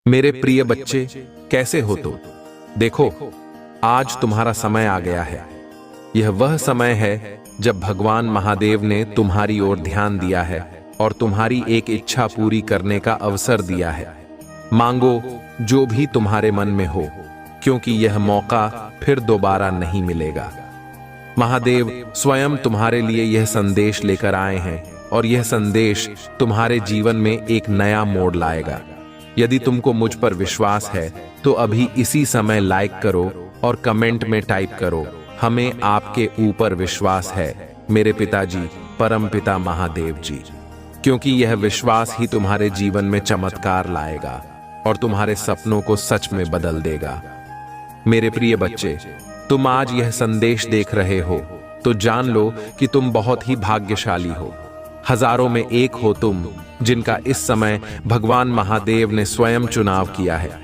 मेरे प्रिय बच्चे, कैसे हो तुम? देखो, आज तुम्हारा समय आ गया है। यह वह समय है जब भगवान महादेव ने तुम्हारी ओर ध्यान दिया है और तुम्हारी एक इच्छा पूरी करने का अवसर दिया है। मांगो जो भी तुम्हारे मन में हो, क्योंकि यह मौका फिर दोबारा नहीं मिलेगा। महादेव स्वयं तुम्हारे लिए यह संदेश लेकर आए हैं और यह संदेश तुम्हारे जीवन में एक नया मोड़ लाएगा। यदि तुमको मुझ पर विश्वास है तो अभी इसी समय लाइक करो और कमेंट में टाइप करो, हमें आपके ऊपर विश्वास है मेरे पिताजी परमपिता महादेव जी। क्योंकि यह विश्वास ही तुम्हारे जीवन में चमत्कार लाएगा और तुम्हारे सपनों को सच में बदल देगा। मेरे प्रिय बच्चे, तुम आज यह संदेश देख रहे हो तो जान लो कि तुम बहुत ही भाग्यशाली हो। हजारों में एक हो तुम जिनका इस समय भगवान महादेव ने स्वयं चुनाव किया है।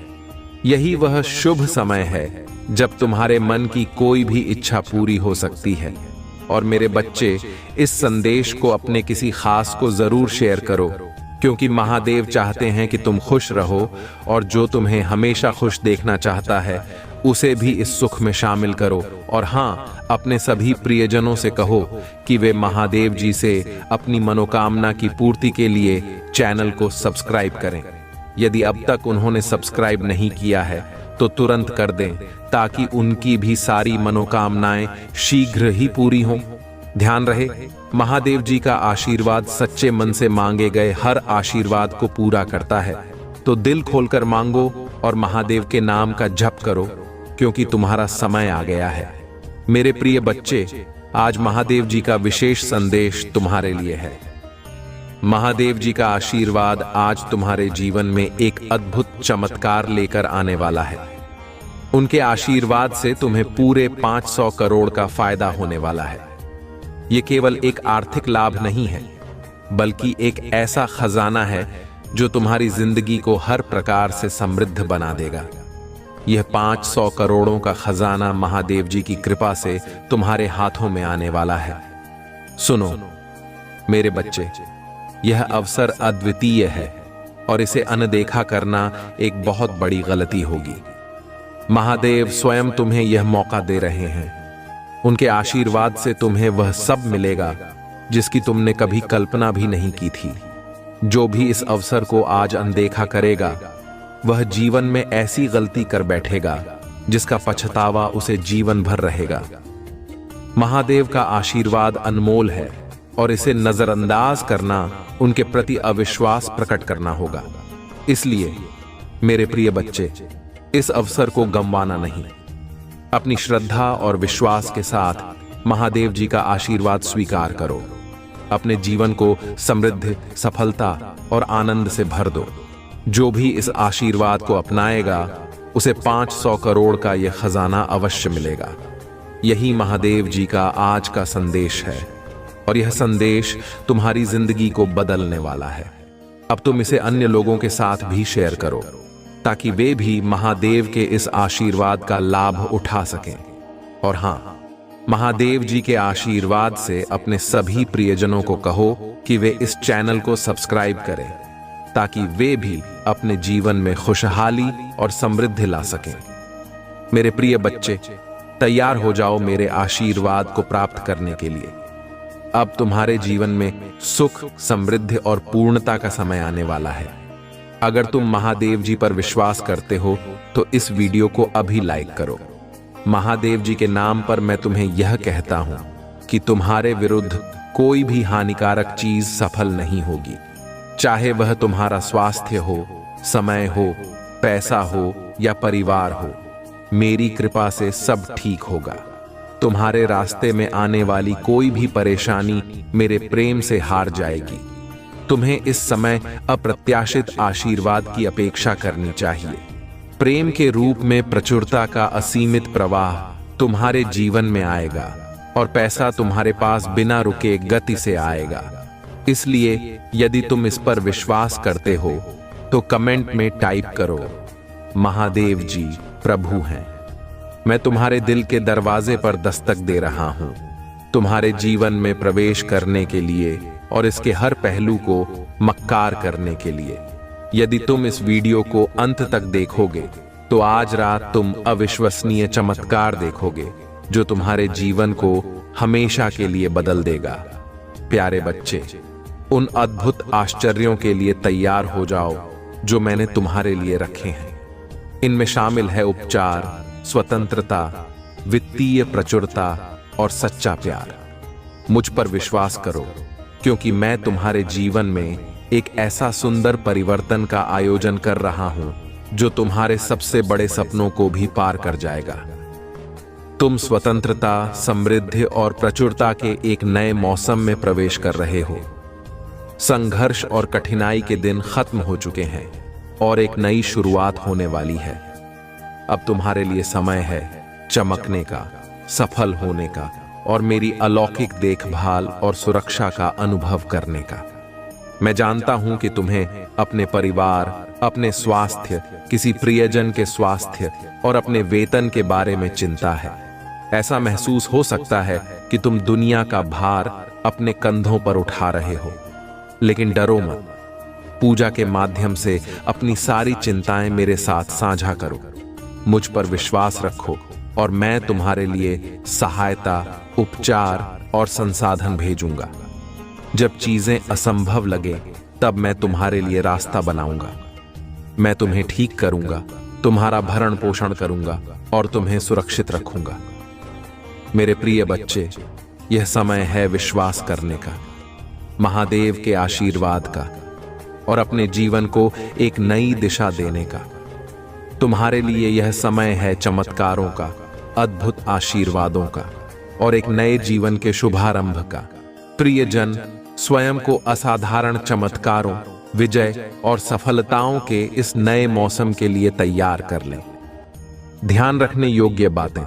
यही वह शुभ समय है जब तुम्हारे मन की कोई भी इच्छा पूरी हो सकती है। और मेरे बच्चे, इस संदेश को अपने किसी खास को जरूर शेयर करो, क्योंकि महादेव चाहते हैं कि तुम खुश रहो और जो तुम्हें हमेशा खुश देखना चाहता है उसे भी इस सुख में शामिल करो। और हाँ, अपने सभी प्रियजनों से कहो कि वे महादेव जी से अपनी मनोकामना की पूर्ति के लिए चैनल को सब्सक्राइब करें। यदि अब तक उन्होंने सब्सक्राइब नहीं किया है तो तुरंत कर दें, ताकि उनकी भी सारी मनोकामनाएं शीघ्र ही पूरी हों। ध्यान रहे, महादेव जी का आशीर्वाद सच्चे मन से मांगे गए हर आशीर्वाद को पूरा करता है। तो दिल खोलकर मांगो और महादेव के नाम का जप करो, क्योंकि तुम्हारा समय आ गया है। मेरे प्रिय बच्चे, आज महादेव जी का विशेष संदेश तुम्हारे लिए है। महादेव जी का आशीर्वाद आज तुम्हारे जीवन में एक अद्भुत चमत्कार लेकर आने वाला है। उनके आशीर्वाद से तुम्हें पूरे 500 करोड़ का फायदा होने वाला है। यह केवल एक आर्थिक लाभ नहीं है, बल्कि एक ऐसा खजाना है जो तुम्हारी जिंदगी को हर प्रकार से समृद्ध बना देगा। यह 500 करोड़ों का खजाना महादेव जी की कृपा से तुम्हारे हाथों में आने वाला है। सुनो मेरे बच्चे, यह अवसर अद्वितीय है और इसे अनदेखा करना एक बहुत बड़ी गलती होगी। महादेव स्वयं तुम्हें यह मौका दे रहे हैं। उनके आशीर्वाद से तुम्हें वह सब मिलेगा जिसकी तुमने कभी कल्पना भी नहीं की थी। जो भी इस अवसर को आज अनदेखा करेगा वह जीवन में ऐसी गलती कर बैठेगा जिसका पछतावा उसे जीवन भर रहेगा। महादेव का आशीर्वाद अनमोल है और इसे नजरअंदाज करना उनके प्रति अविश्वास प्रकट करना होगा। इसलिए मेरे प्रिय बच्चे, इस अवसर को गंवाना नहीं। अपनी श्रद्धा और विश्वास के साथ महादेव जी का आशीर्वाद स्वीकार करो। अपने जीवन को समृद्ध, सफलता और आनंद से भर दो। जो भी इस आशीर्वाद को अपनाएगा उसे 500 करोड़ का यह खजाना अवश्य मिलेगा। यही महादेव जी का आज का संदेश है और यह संदेश तुम्हारी जिंदगी को बदलने वाला है। अब तुम इसे अन्य लोगों के साथ भी शेयर करो, ताकि वे भी महादेव के इस आशीर्वाद का लाभ उठा सकें। और हाँ, महादेव जी के आशीर्वाद से अपने सभी प्रियजनों को कहो कि वे इस चैनल को सब्सक्राइब करें, ताकि वे भी अपने जीवन में खुशहाली और समृद्धि ला सकें। मेरे प्रिय बच्चे, तैयार हो जाओ मेरे आशीर्वाद को प्राप्त करने के लिए। अब तुम्हारे जीवन में सुख, समृद्धि और पूर्णता का समय आने वाला है। अगर तुम महादेव जी पर विश्वास करते हो तो इस वीडियो को अभी लाइक करो। महादेव जी के नाम पर मैं तुम्हें यह कहता हूं कि तुम्हारे विरुद्ध कोई भी हानिकारक चीज सफल नहीं होगी। चाहे वह तुम्हारा स्वास्थ्य हो, समय हो, पैसा हो या परिवार हो, मेरी कृपा से सब ठीक होगा। तुम्हारे रास्ते में आने वाली कोई भी परेशानी मेरे प्रेम से हार जाएगी। तुम्हें इस समय अप्रत्याशित आशीर्वाद की अपेक्षा करनी चाहिए। प्रेम के रूप में प्रचुरता का असीमित प्रवाह तुम्हारे जीवन में आएगा और पैसा तुम्हारे पास बिना रुके गति से आएगा। इसलिए यदि तुम इस पर विश्वास करते हो तो कमेंट में टाइप करो, महादेव जी प्रभु हैं। मैं तुम्हारे दिल के दरवाजे पर दस्तक दे रहा हूं, तुम्हारे जीवन में प्रवेश करने के लिए और इसके हर पहलू को मक्कार करने के लिए। यदि तुम इस वीडियो को अंत तक देखोगे तो आज रात तुम अविश्वसनीय चमत्कार देखोगे जो तुम्हारे जीवन को हमेशा के लिए बदल देगा। प्यारे बच्चे, उन अद्भुत आश्चर्यों के लिए तैयार हो जाओ जो मैंने तुम्हारे लिए रखे हैं। इनमें शामिल है उपचार, स्वतंत्रता, वित्तीय प्रचुरता और सच्चा प्यार। मुझ पर विश्वास करो, क्योंकि मैं तुम्हारे जीवन में एक ऐसा सुंदर परिवर्तन का आयोजन कर रहा हूं जो तुम्हारे सबसे बड़े सपनों को भी पार कर जाएगा। तुम स्वतंत्रता, समृद्धि और प्रचुरता के एक नए मौसम में प्रवेश कर रहे हो। संघर्ष और कठिनाई के दिन खत्म हो चुके हैं और एक नई शुरुआत होने वाली है। अब तुम्हारे लिए समय है चमकने का, सफल होने का और मेरी अलौकिक देखभाल और सुरक्षा का अनुभव करने का। मैं जानता हूं कि तुम्हें अपने परिवार, अपने स्वास्थ्य, किसी प्रियजन के स्वास्थ्य और अपने वेतन के बारे में चिंता है। ऐसा महसूस हो सकता है कि तुम दुनिया का भार अपने कंधों पर उठा रहे हो, लेकिन डरो मत। पूजा के माध्यम से अपनी सारी चिंताएं मेरे साथ साझा करो। मुझ पर विश्वास रखो और मैं तुम्हारे लिए सहायता, उपचार और संसाधन भेजूंगा। जब चीजें असंभव लगे तब मैं तुम्हारे लिए रास्ता बनाऊंगा। मैं तुम्हें ठीक करूंगा, तुम्हारा भरण पोषण करूंगा और तुम्हें सुरक्षित रखूंगा। मेरे प्रिय बच्चे, यह समय है विश्वास करने का, महादेव के आशीर्वाद का और अपने जीवन को एक नई दिशा देने का। तुम्हारे लिए यह समय है चमत्कारों का, अद्भुत आशीर्वादों का और एक नए जीवन के शुभारंभ का। प्रियजन, स्वयं को असाधारण चमत्कारों, विजय और सफलताओं के इस नए मौसम के लिए तैयार कर लें। ध्यान रखने योग्य बातें।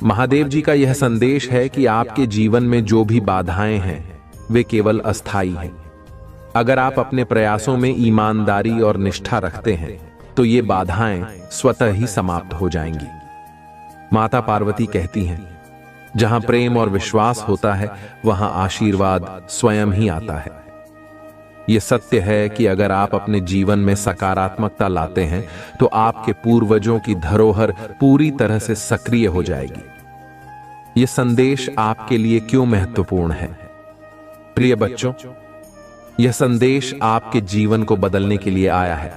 महादेव जी का यह संदेश है कि आपके जीवन में जो भी बाधाएं हैं वे केवल अस्थायी हैं। अगर आप अपने प्रयासों में ईमानदारी और निष्ठा रखते हैं तो ये बाधाएं स्वतः ही समाप्त हो जाएंगी। माता पार्वती कहती हैं, जहां प्रेम और विश्वास होता है वहां आशीर्वाद स्वयं ही आता है। यह सत्य है कि अगर आप अपने जीवन में सकारात्मकता लाते हैं तो आपके पूर्वजों की धरोहर पूरी तरह से सक्रिय हो जाएगी। यह संदेश आपके लिए क्यों महत्वपूर्ण है? प्रिय बच्चों, यह संदेश आपके जीवन को बदलने के लिए आया है।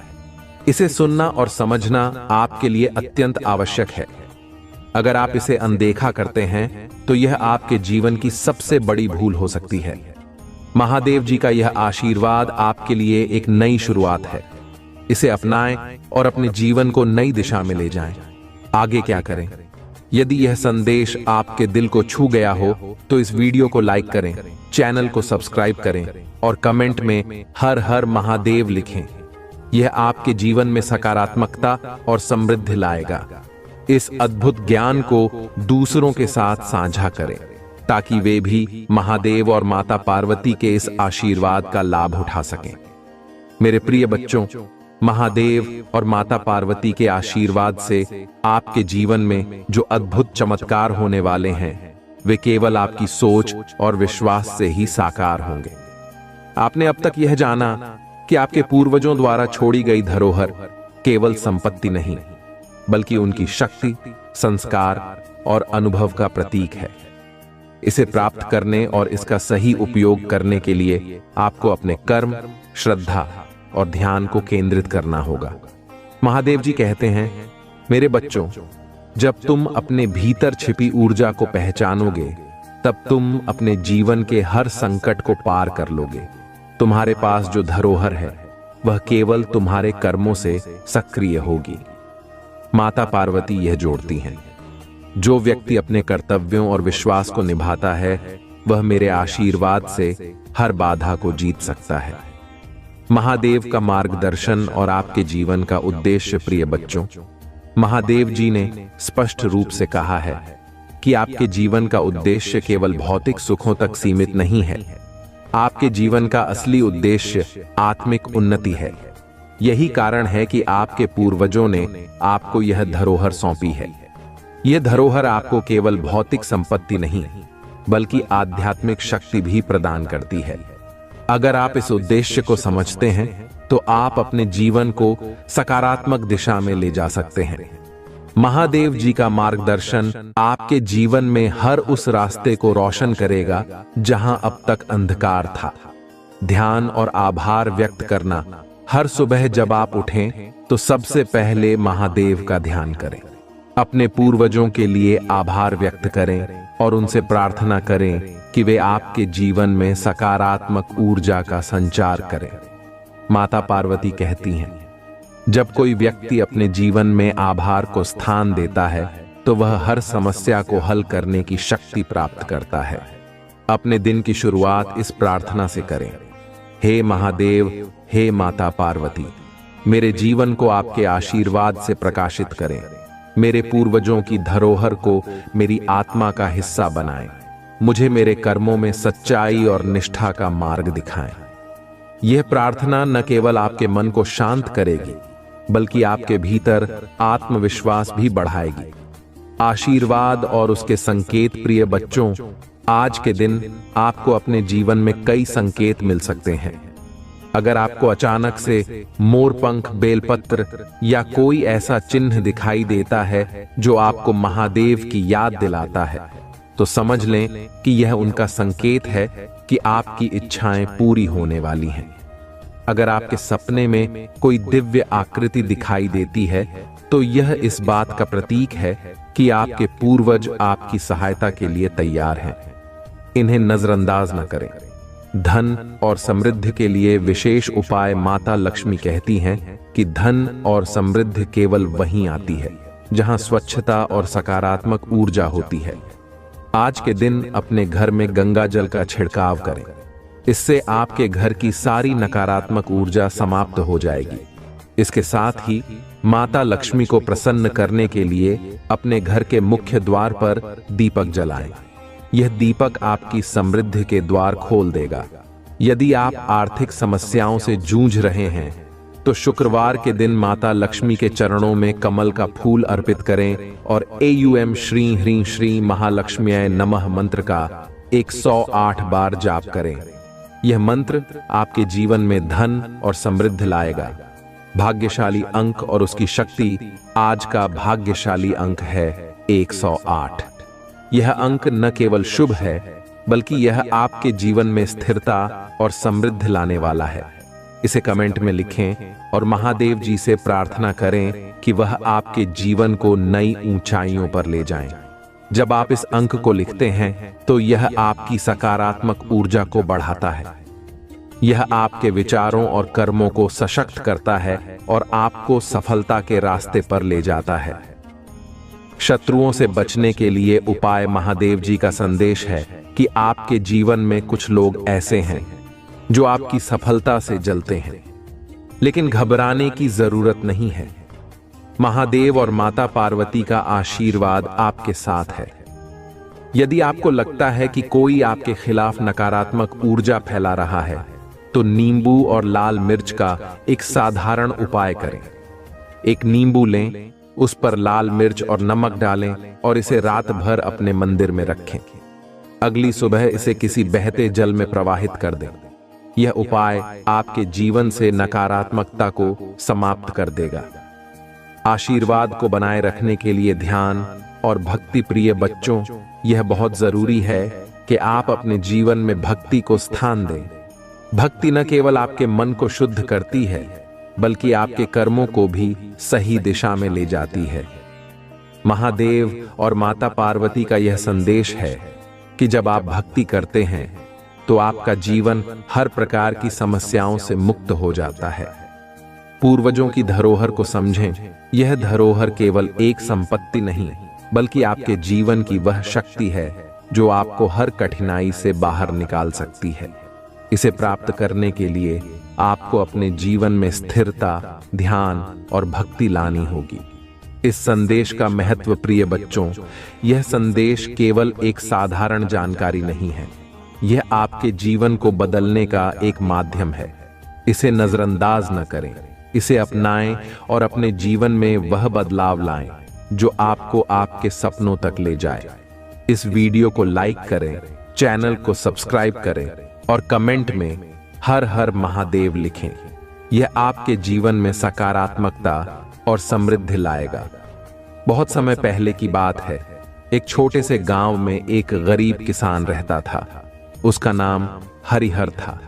इसे सुनना और समझना आपके लिए अत्यंत आवश्यक है। अगर आप इसे अनदेखा करते हैं तो यह आपके जीवन की सबसे बड़ी भूल हो सकती है। महादेव जी का यह आशीर्वाद आपके लिए एक नई शुरुआत है। इसे अपनाएं और अपने जीवन को नई दिशा में ले जाएं। आगे क्या करें? यदि यह संदेश आपके दिल को छू गया हो तो इस वीडियो को लाइक करें, चैनल को सब्सक्राइब करें और कमेंट में हर हर महादेव लिखें। यह आपके जीवन में सकारात्मकता और समृद्धि लाएगा। इस अद्भुत ज्ञान को दूसरों के साथ साझा करें ताकि वे भी महादेव और माता पार्वती के इस आशीर्वाद का लाभ उठा सकें। मेरे प्रिय बच्चों, महादेव और माता पार्वती के आशीर्वाद से आपके जीवन में जो अद्भुत चमत्कार होने वाले हैं वे केवल आपकी सोच और विश्वास से ही साकार होंगे। आपने अब तक यह जाना कि आपके पूर्वजों द्वारा छोड़ी गई धरोहर केवल संपत्ति नहीं बल्कि उनकी शक्ति, संस्कार और अनुभव का प्रतीक है। इसे प्राप्त करने और इसका सही उपयोग करने के लिए आपको अपने कर्म, श्रद्धा और ध्यान को केंद्रित करना होगा। महादेव जी कहते हैं, मेरे बच्चों, जब तुम अपने भीतर छिपी ऊर्जा को पहचानोगे तब तुम अपने जीवन के हर संकट को पार कर लोगे। तुम्हारे पास जो धरोहर है वह केवल तुम्हारे कर्मों से सक्रिय होगी। माता पार्वती यह जोड़ती हैं, जो व्यक्ति अपने कर्तव्यों और विश्वास को निभाता है वह मेरे आशीर्वाद से हर बाधा को जीत सकता है। महादेव का मार्गदर्शन और आपके जीवन का उद्देश्य। प्रिय बच्चों, महादेव जी ने स्पष्ट रूप से कहा है कि आपके जीवन का उद्देश्य केवल भौतिक सुखों तक सीमित नहीं है। आपके जीवन का असली उद्देश्य आत्मिक उन्नति है। यही कारण है कि आपके पूर्वजों ने आपको यह धरोहर सौंपी है। यह धरोहर आपको केवल भौतिक संपत्ति नहीं बल्कि आध्यात्मिक शक्ति भी प्रदान करती है। अगर आप इस उद्देश्य को समझते हैं तो आप अपने जीवन को सकारात्मक दिशा में ले जा सकते हैं। महादेव जी का मार्गदर्शन आपके जीवन में हर उस रास्ते को रोशन करेगा जहां अब तक अंधकार था। ध्यान और आभार व्यक्त करना। हर सुबह जब आप उठें तो सबसे पहले महादेव का ध्यान करें। अपने पूर्वजों के लिए आभार व्यक्त करें और उनसे प्रार्थना करें कि वे आपके जीवन में सकारात्मक ऊर्जा का संचार करें। माता पार्वती कहती हैं, जब कोई व्यक्ति अपने जीवन में आभार को स्थान देता है तो वह हर समस्या को हल करने की शक्ति प्राप्त करता है। अपने दिन की शुरुआत इस प्रार्थना से करें, हे महादेव, हे माता पार्वती, मेरे जीवन को आपके आशीर्वाद से प्रकाशित करें। मेरे पूर्वजों की धरोहर को मेरी आत्मा का हिस्सा बनाएं। मुझे मेरे कर्मों में सच्चाई और निष्ठा का मार्ग दिखाएं। यह प्रार्थना न केवल आपके मन को शांत करेगी बल्कि आपके भीतर आत्मविश्वास भी बढ़ाएगी। आशीर्वाद और उसके संकेत। प्रिय बच्चों, आज के दिन आपको अपने जीवन में कई संकेत मिल सकते हैं। अगर आपको अचानक से मोरपंख, बेलपत्र या कोई ऐसा चिन्ह दिखाई देता है जो आपको महादेव की याद दिलाता है, तो समझ लें कि यह उनका संकेत है कि आपकी इच्छाएं पूरी होने वाली हैं। अगर आपके सपने में कोई दिव्य आकृति दिखाई देती है तो यह इस बात का प्रतीक है कि आपके पूर्वज आपकी सहायता के लिए तैयार हैं। इन्हें नजरअंदाज न करें। धन और समृद्धि के लिए विशेष उपाय। माता लक्ष्मी कहती हैं कि धन और समृद्धि केवल वहीं आती है जहां स्वच्छता और सकारात्मक ऊर्जा होती है। आज के दिन अपने घर में गंगा जल का छिड़काव करें। इससे आपके घर की सारी नकारात्मक ऊर्जा समाप्त हो जाएगी। इसके साथ ही माता लक्ष्मी को प्रसन्न करने के लिए अपने घर के मुख्य द्वार पर दीपक जलाएं। यह दीपक आपकी समृद्धि के द्वार खोल देगा। यदि आप आर्थिक समस्याओं से जूझ रहे हैं तो शुक्रवार के दिन माता लक्ष्मी के चरणों में कमल का फूल अर्पित करें और एयूएम श्री ह्रीं श्री महालक्ष्म्यै नमः मंत्र का 108 बार जाप करें। यह मंत्र आपके जीवन में धन और समृद्धि लाएगा। भाग्यशाली अंक और उसकी शक्ति। आज का भाग्यशाली अंक है 108। यह अंक न केवल शुभ है बल्कि यह आपके जीवन में स्थिरता और समृद्धि लाने वाला है। इसे कमेंट में लिखें और महादेव जी से प्रार्थना करें कि वह आपके जीवन को नई ऊंचाइयों पर ले जाएं। जब आप इस अंक को लिखते हैं तो यह आपकी सकारात्मक ऊर्जा को बढ़ाता है। यह आपके विचारों और कर्मों को सशक्त करता है और आपको सफलता के रास्ते पर ले जाता है। शत्रुओं से बचने के लिए उपाय। महादेव जी का संदेश है कि आपके जीवन में कुछ लोग ऐसे हैं जो आपकी सफलता से जलते हैं, लेकिन घबराने की जरूरत नहीं है। महादेव और माता पार्वती का आशीर्वाद आपके साथ है। यदि आपको लगता है कि कोई आपके खिलाफ नकारात्मक ऊर्जा फैला रहा है तो नींबू और लाल मिर्च का एक साधारण उपाय करें। एक नींबू लें, उस पर लाल मिर्च और नमक डालें और इसे रात भर अपने मंदिर में रखें। अगली सुबह इसे किसी बहते जल में प्रवाहित कर दें। यह उपाय आपके जीवन से नकारात्मकता को समाप्त कर देगा। आशीर्वाद को बनाए रखने के लिए ध्यान और भक्ति। प्रिय बच्चों, यह बहुत जरूरी है कि आप अपने जीवन में भक्ति को स्थान दें। भक्ति न केवल आपके मन को शुद्ध करती है बल्कि आपके कर्मों को भी सही दिशा में ले जाती है। महादेव और माता पार्वती का यह संदेश है कि जब आप भक्ति करते हैं तो आपका जीवन हर प्रकार की समस्याओं से मुक्त हो जाता है। पूर्वजों की धरोहर को समझें। यह धरोहर केवल एक संपत्ति नहीं बल्कि आपके जीवन की वह शक्ति है जो आपको हर कठिनाई से बाहर निकाल सकती है। इसे प्राप्त करने के लिए आपको अपने जीवन में स्थिरता, ध्यान और भक्ति लानी होगी। इस संदेश का महत्व। प्रिय बच्चों, यह संदेश केवल एक साधारण जानकारी नहीं है, यह आपके जीवन को बदलने का एक माध्यम है। इसे नजरअंदाज न करें, इसे अपनाएं और अपने जीवन में वह बदलाव लाएं जो आपको आपके सपनों तक ले जाए। इस वीडियो को लाइक करें, चैनल को सब्सक्राइब करें और कमेंट में हर हर महादेव लिखें। यह आपके जीवन में सकारात्मकता और समृद्धि लाएगा। बहुत समय पहले की बात है। एक छोटे से गांव में एक गरीब किसान रहता था। उसका नाम हरिहर था।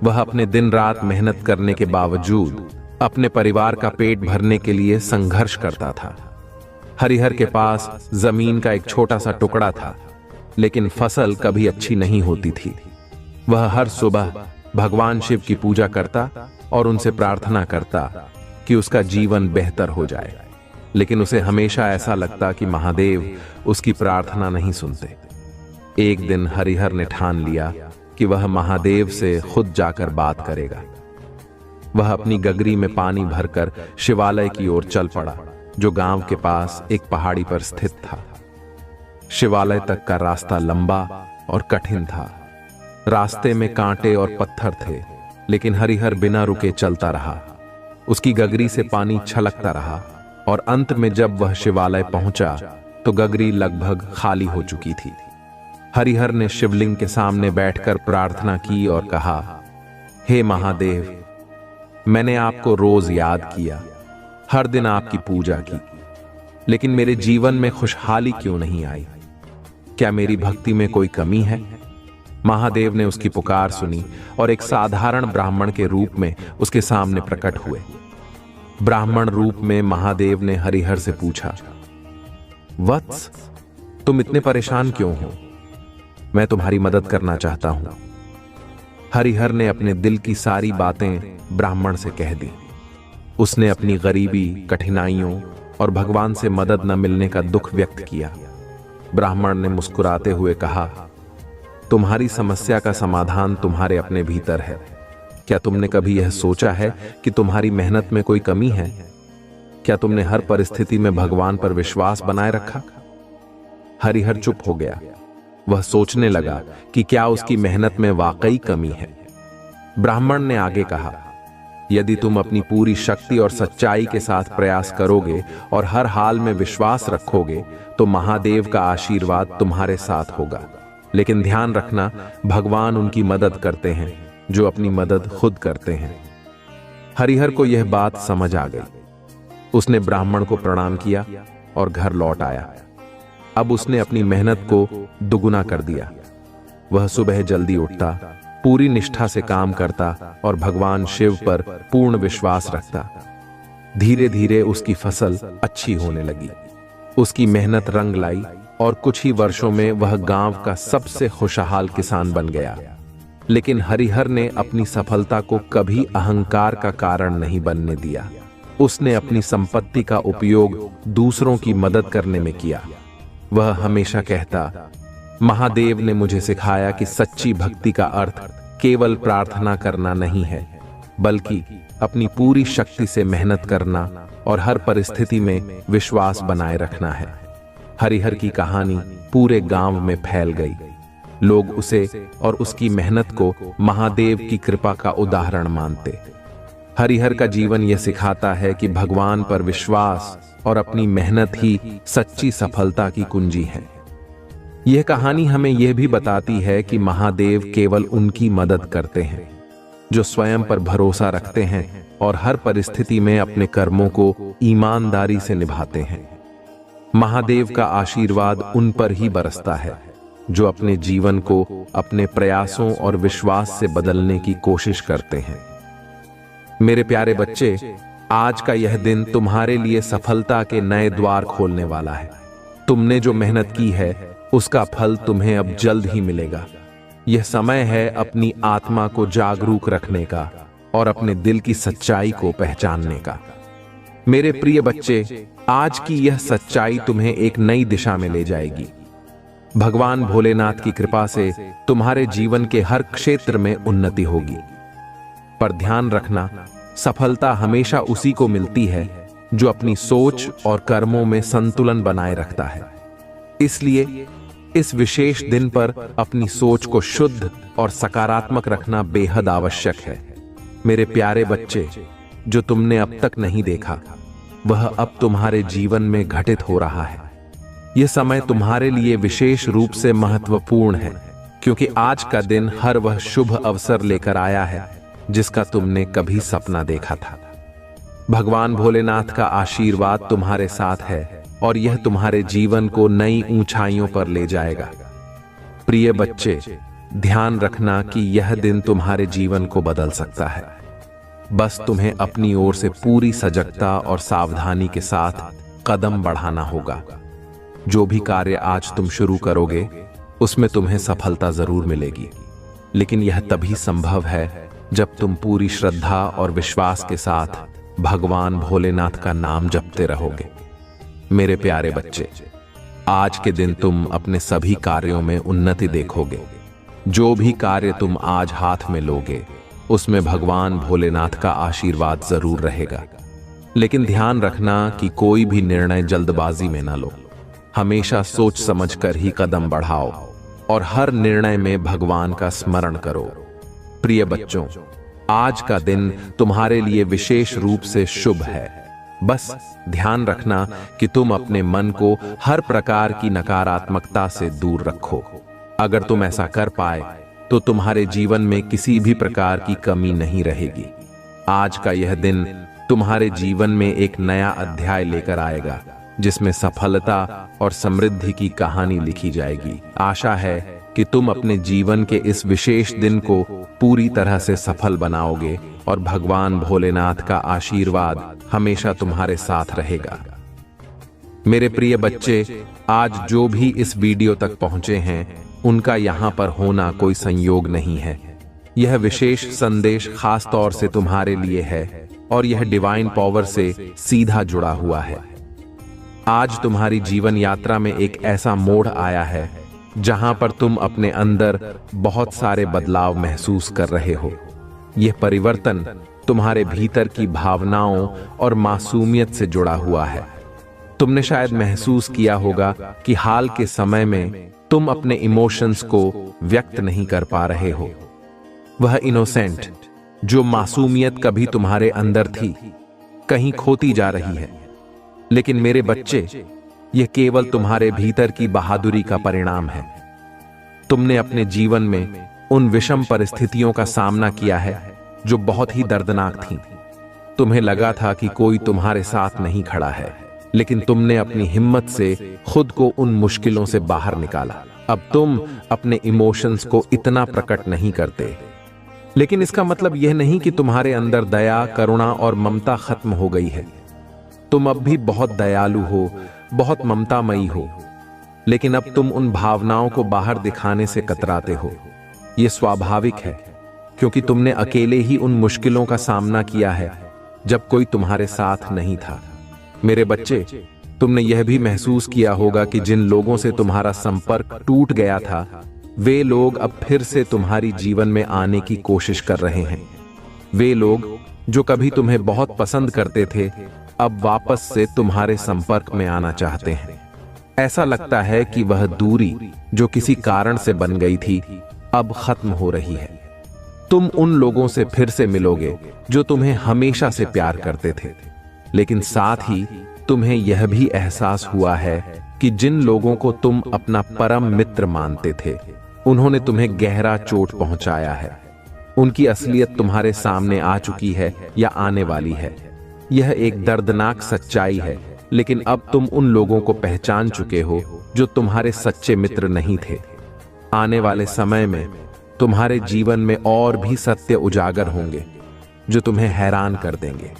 वह अपने दिन रात मेहनत करने के बावजूद अपने परिवार का पेट भरने के लिए संघर्ष करता था। हरिहर के पास जमीन का एक छोटा सा टुकड़ा था, लेकिन फसल कभी अच्छी नहीं होती थी। वह हर सुबह भगवान शिव की पूजा करता और उनसे प्रार्थना करता कि उसका जीवन बेहतर हो जाए, लेकिन उसे हमेशा ऐसा लगता कि महादेव उसकी प्रार्थना नहीं सुनते। एक दिन हरिहर ने ठान लिया कि वह महादेव से खुद जाकर बात करेगा। वह अपनी गगरी में पानी भरकर शिवालय की ओर चल पड़ा, जो गांव के पास एक पहाड़ी पर स्थित था। शिवालय तक का रास्ता लंबा और कठिन था। रास्ते में कांटे और पत्थर थे, लेकिन हरिहर बिना रुके चलता रहा। उसकी गगरी से पानी छलकता रहा और अंत में जब वह शिवालय पहुंचा तो गगरी लगभग खाली हो चुकी थी। हरिहर ने शिवलिंग के सामने बैठकर प्रार्थना की और कहा, हे महादेव, मैंने आपको रोज याद किया, हर दिन आपकी पूजा की, लेकिन मेरे जीवन में खुशहाली क्यों नहीं आई? क्या मेरी भक्ति में कोई कमी है? महादेव ने उसकी पुकार सुनी और एक साधारण ब्राह्मण के रूप में उसके सामने प्रकट हुए। ब्राह्मण रूप में महादेव ने हरिहर से पूछा, वत्स, तुम इतने परेशान क्यों हो? मैं तुम्हारी मदद करना चाहता हूं। हरिहर ने अपने दिल की सारी बातें ब्राह्मण से कह दी। उसने अपनी गरीबी, कठिनाइयों और भगवान से मदद न मिलने का दुख व्यक्त किया। ब्राह्मण ने मुस्कुराते हुए कहा, तुम्हारी समस्या का समाधान तुम्हारे अपने भीतर है। क्या तुमने कभी यह सोचा है कि तुम्हारी मेहनत में कोई कमी है? क्या तुमने हर परिस्थिति में भगवान पर विश्वास बनाए रखा? हरिहर चुप हो गया। वह सोचने लगा कि क्या उसकी मेहनत में वाकई कमी है। ब्राह्मण ने आगे कहा, यदि तुम अपनी पूरी शक्ति और सच्चाई के साथ प्रयास करोगे और हर हाल में विश्वास रखोगे तो महादेव का आशीर्वाद तुम्हारे साथ होगा। लेकिन ध्यान रखना, भगवान उनकी मदद करते हैं जो अपनी मदद खुद करते हैं। हरिहर को यह बात समझ आ गई। उसने ब्राह्मण को प्रणाम किया और घर लौट आया। अब उसने अपनी मेहनत को दुगुना कर दिया। वह सुबह जल्दी उठता, पूरी निष्ठा से काम करता और भगवान शिव पर पूर्ण विश्वास रखता। धीरे धीरे उसकी फसल अच्छी होने लगी। उसकी मेहनत रंग लाई और कुछ ही वर्षों में वह गांव का सबसे खुशहाल किसान बन गया। लेकिन हरिहर ने अपनी सफलता को कभी अहंकार का कारण नहीं बनने दिया। उसने अपनी संपत्ति का उपयोग दूसरों की मदद करने में किया। वह हमेशा कहता, महादेव ने मुझे सिखाया कि सच्ची भक्ति का अर्थ केवल प्रार्थना करना नहीं है, बल्कि अपनी पूरी शक्ति से मेहनत करना और हर परिस्थिति में विश्वास बनाए रखना है। हरिहर की कहानी पूरे गांव में फैल गई। लोग उसे और उसकी मेहनत को महादेव की कृपा का उदाहरण मानते। हरिहर का जीवन यह सिखाता है कि भगवान पर विश्वास और अपनी मेहनत ही सच्ची सफलता की कुंजी है। यह कहानी हमें यह भी बताती है कि महादेव केवल उनकी मदद करते हैं जो स्वयं पर भरोसा रखते हैं और हर परिस्थिति में अपने कर्मों को ईमानदारी से निभाते हैं। महादेव का आशीर्वाद उन पर ही बरसता है जो अपने जीवन को अपने प्रयासों और विश्वास से बदलने की कोशिश करते हैं। मेरे प्यारे बच्चे, आज का यह दिन तुम्हारे लिए सफलता के नए द्वार खोलने वाला है। तुमने जो मेहनत की है उसका फल तुम्हें अब जल्द ही मिलेगा। यह समय है अपनी आत्मा को जागरूक रखने का और अपने दिल की सच्चाई को पहचानने का। मेरे प्रिय बच्चे, आज की यह सच्चाई तुम्हें एक नई दिशा में ले जाएगी। भगवान भोलेनाथ की कृपा से तुम्हारे जीवन के हर क्षेत्र में उन्नति होगी। पर ध्यान रखना, सफलता हमेशा उसी को मिलती है जो अपनी सोच और कर्मों में संतुलन बनाए रखता है। इसलिए इस विशेष दिन पर अपनी सोच को शुद्ध और सकारात्मक रखना बेहद आवश्यक है। मेरे प्यारे बच्चे, जो तुमने अब तक नहीं देखा वह अब तुम्हारे जीवन में घटित हो रहा है। यह समय तुम्हारे लिए विशेष रूप से महत्वपूर्ण है, क्योंकि आज का दिन हर वह शुभ अवसर लेकर आया है जिसका तुमने कभी सपना देखा था। भगवान भोलेनाथ का आशीर्वाद तुम्हारे साथ है और यह तुम्हारे जीवन को नई ऊंचाइयों पर ले जाएगा। प्रिय बच्चे, ध्यान रखना कि यह दिन तुम्हारे जीवन को बदल सकता है। बस तुम्हें अपनी ओर से पूरी सजगता और सावधानी के साथ कदम बढ़ाना होगा। जो भी कार्य आज तुम शुरू करोगे उसमें तुम्हें सफलता जरूर मिलेगी, लेकिन यह तभी संभव है जब तुम पूरी श्रद्धा और विश्वास के साथ भगवान भोलेनाथ का नाम जपते रहोगे। मेरे प्यारे बच्चे, आज के दिन तुम अपने सभी कार्यों में उन्नति देखोगे। जो भी कार्य तुम आज हाथ में लोगे उसमें भगवान भोलेनाथ का आशीर्वाद जरूर रहेगा। लेकिन ध्यान रखना कि कोई भी निर्णय जल्दबाजी में न लो। हमेशा सोच समझकर ही कदम बढ़ाओ और हर निर्णय में भगवान का स्मरण करो। प्रिय बच्चों, आज का दिन तुम्हारे लिए विशेष रूप से शुभ है। बस ध्यान रखना कि तुम अपने मन को हर प्रकार की नकारात्मकता से दूर रखो। अगर तुम ऐसा कर पाए तो तुम्हारे जीवन में किसी भी प्रकार की कमी नहीं रहेगी। आज का यह दिन तुम्हारे जीवन में एक नया अध्याय लेकर आएगा, जिसमें सफलता और समृद्धि की कहानी लिखी जाएगी। आशा है कि तुम अपने जीवन के इस विशेष दिन को पूरी तरह से सफल बनाओगे और भगवान भोलेनाथ का आशीर्वाद हमेशा तुम्हारे साथ रहेगा। मेरे प्रिय बच्चे, आज जो भी इस वीडियो तक पहुंचे हैं उनका यहाँ पर होना कोई संयोग नहीं है। यह विशेष संदेश खास तौर से तुम्हारे लिए है और यह डिवाइन पावर से सीधा जुड़ा हुआ है। आज तुम्हारी जीवन यात्रा में एक ऐसा मोड़ आया है जहां पर तुम अपने अंदर बहुत सारे बदलाव महसूस कर रहे हो। यह परिवर्तन तुम्हारे भीतर की भावनाओं और मासूमियत से जुड़ा हुआ है। तुमने शायद महसूस किया होगा कि हाल के समय में तुम अपने इमोशंस को व्यक्त नहीं कर पा रहे हो। वह इनोसेंट जो मासूमियत कभी तुम्हारे अंदर थी, कहीं खोती जा रही है। लेकिन मेरे बच्चे, यह केवल तुम्हारे भीतर की बहादुरी का परिणाम है। तुमने अपने जीवन में उन विषम परिस्थितियों का सामना किया है जो बहुत ही दर्दनाक थीं। तुम्हें लगा था कि कोई तुम्हारे साथ नहीं खड़ा है, लेकिन तुमने अपनी हिम्मत से खुद को उन मुश्किलों से बाहर निकाला। अब तुम अपने इमोशंस को इतना प्रकट नहीं करते, लेकिन इसका मतलब यह नहीं कि तुम्हारे अंदर दया, करुणा और ममता खत्म हो गई है। तुम अब भी बहुत दयालु हो, बहुत ममतामयी हो, लेकिन अब तुम उन भावनाओं को बाहर दिखाने से कतराते हो। यह स्वाभाविक है, क्योंकि तुमने अकेले ही उन मुश्किलों का सामना किया है जब कोई तुम्हारे साथ नहीं था। मेरे बच्चे, तुमने यह भी महसूस किया होगा कि जिन लोगों से तुम्हारा संपर्क टूट गया था, वे लोग अब फिर से तुम्हारी जीवन में आने की कोशिश कर रहे हैं। वे लोग जो कभी तुम्हें बहुत पसंद करते थे, अब वापस से तुम्हारे संपर्क में आना चाहते हैं। ऐसा लगता है कि वह दूरी जो किसी कारण से बन गई थी, अब खत्म हो रही है। तुम उन लोगों से फिर से मिलोगे जो तुम्हें हमेशा से प्यार करते थे, लेकिन साथ ही तुम्हें यह भी एहसास हुआ है कि जिन लोगों को तुम अपना परम मित्र मानते थे, उन्होंने तुम्हें गहरा चोट पहुंचाया है। उनकी असलियत तुम्हारे सामने आ चुकी है या आने वाली है। यह एक दर्दनाक सच्चाई है, लेकिन अब तुम उन लोगों को पहचान चुके हो जो तुम्हारे सच्चे मित्र नहीं थे। आने वाले समय में तुम्हारे जीवन में और भी सत्य उजागर होंगे जो तुम्हें हैरान कर देंगे।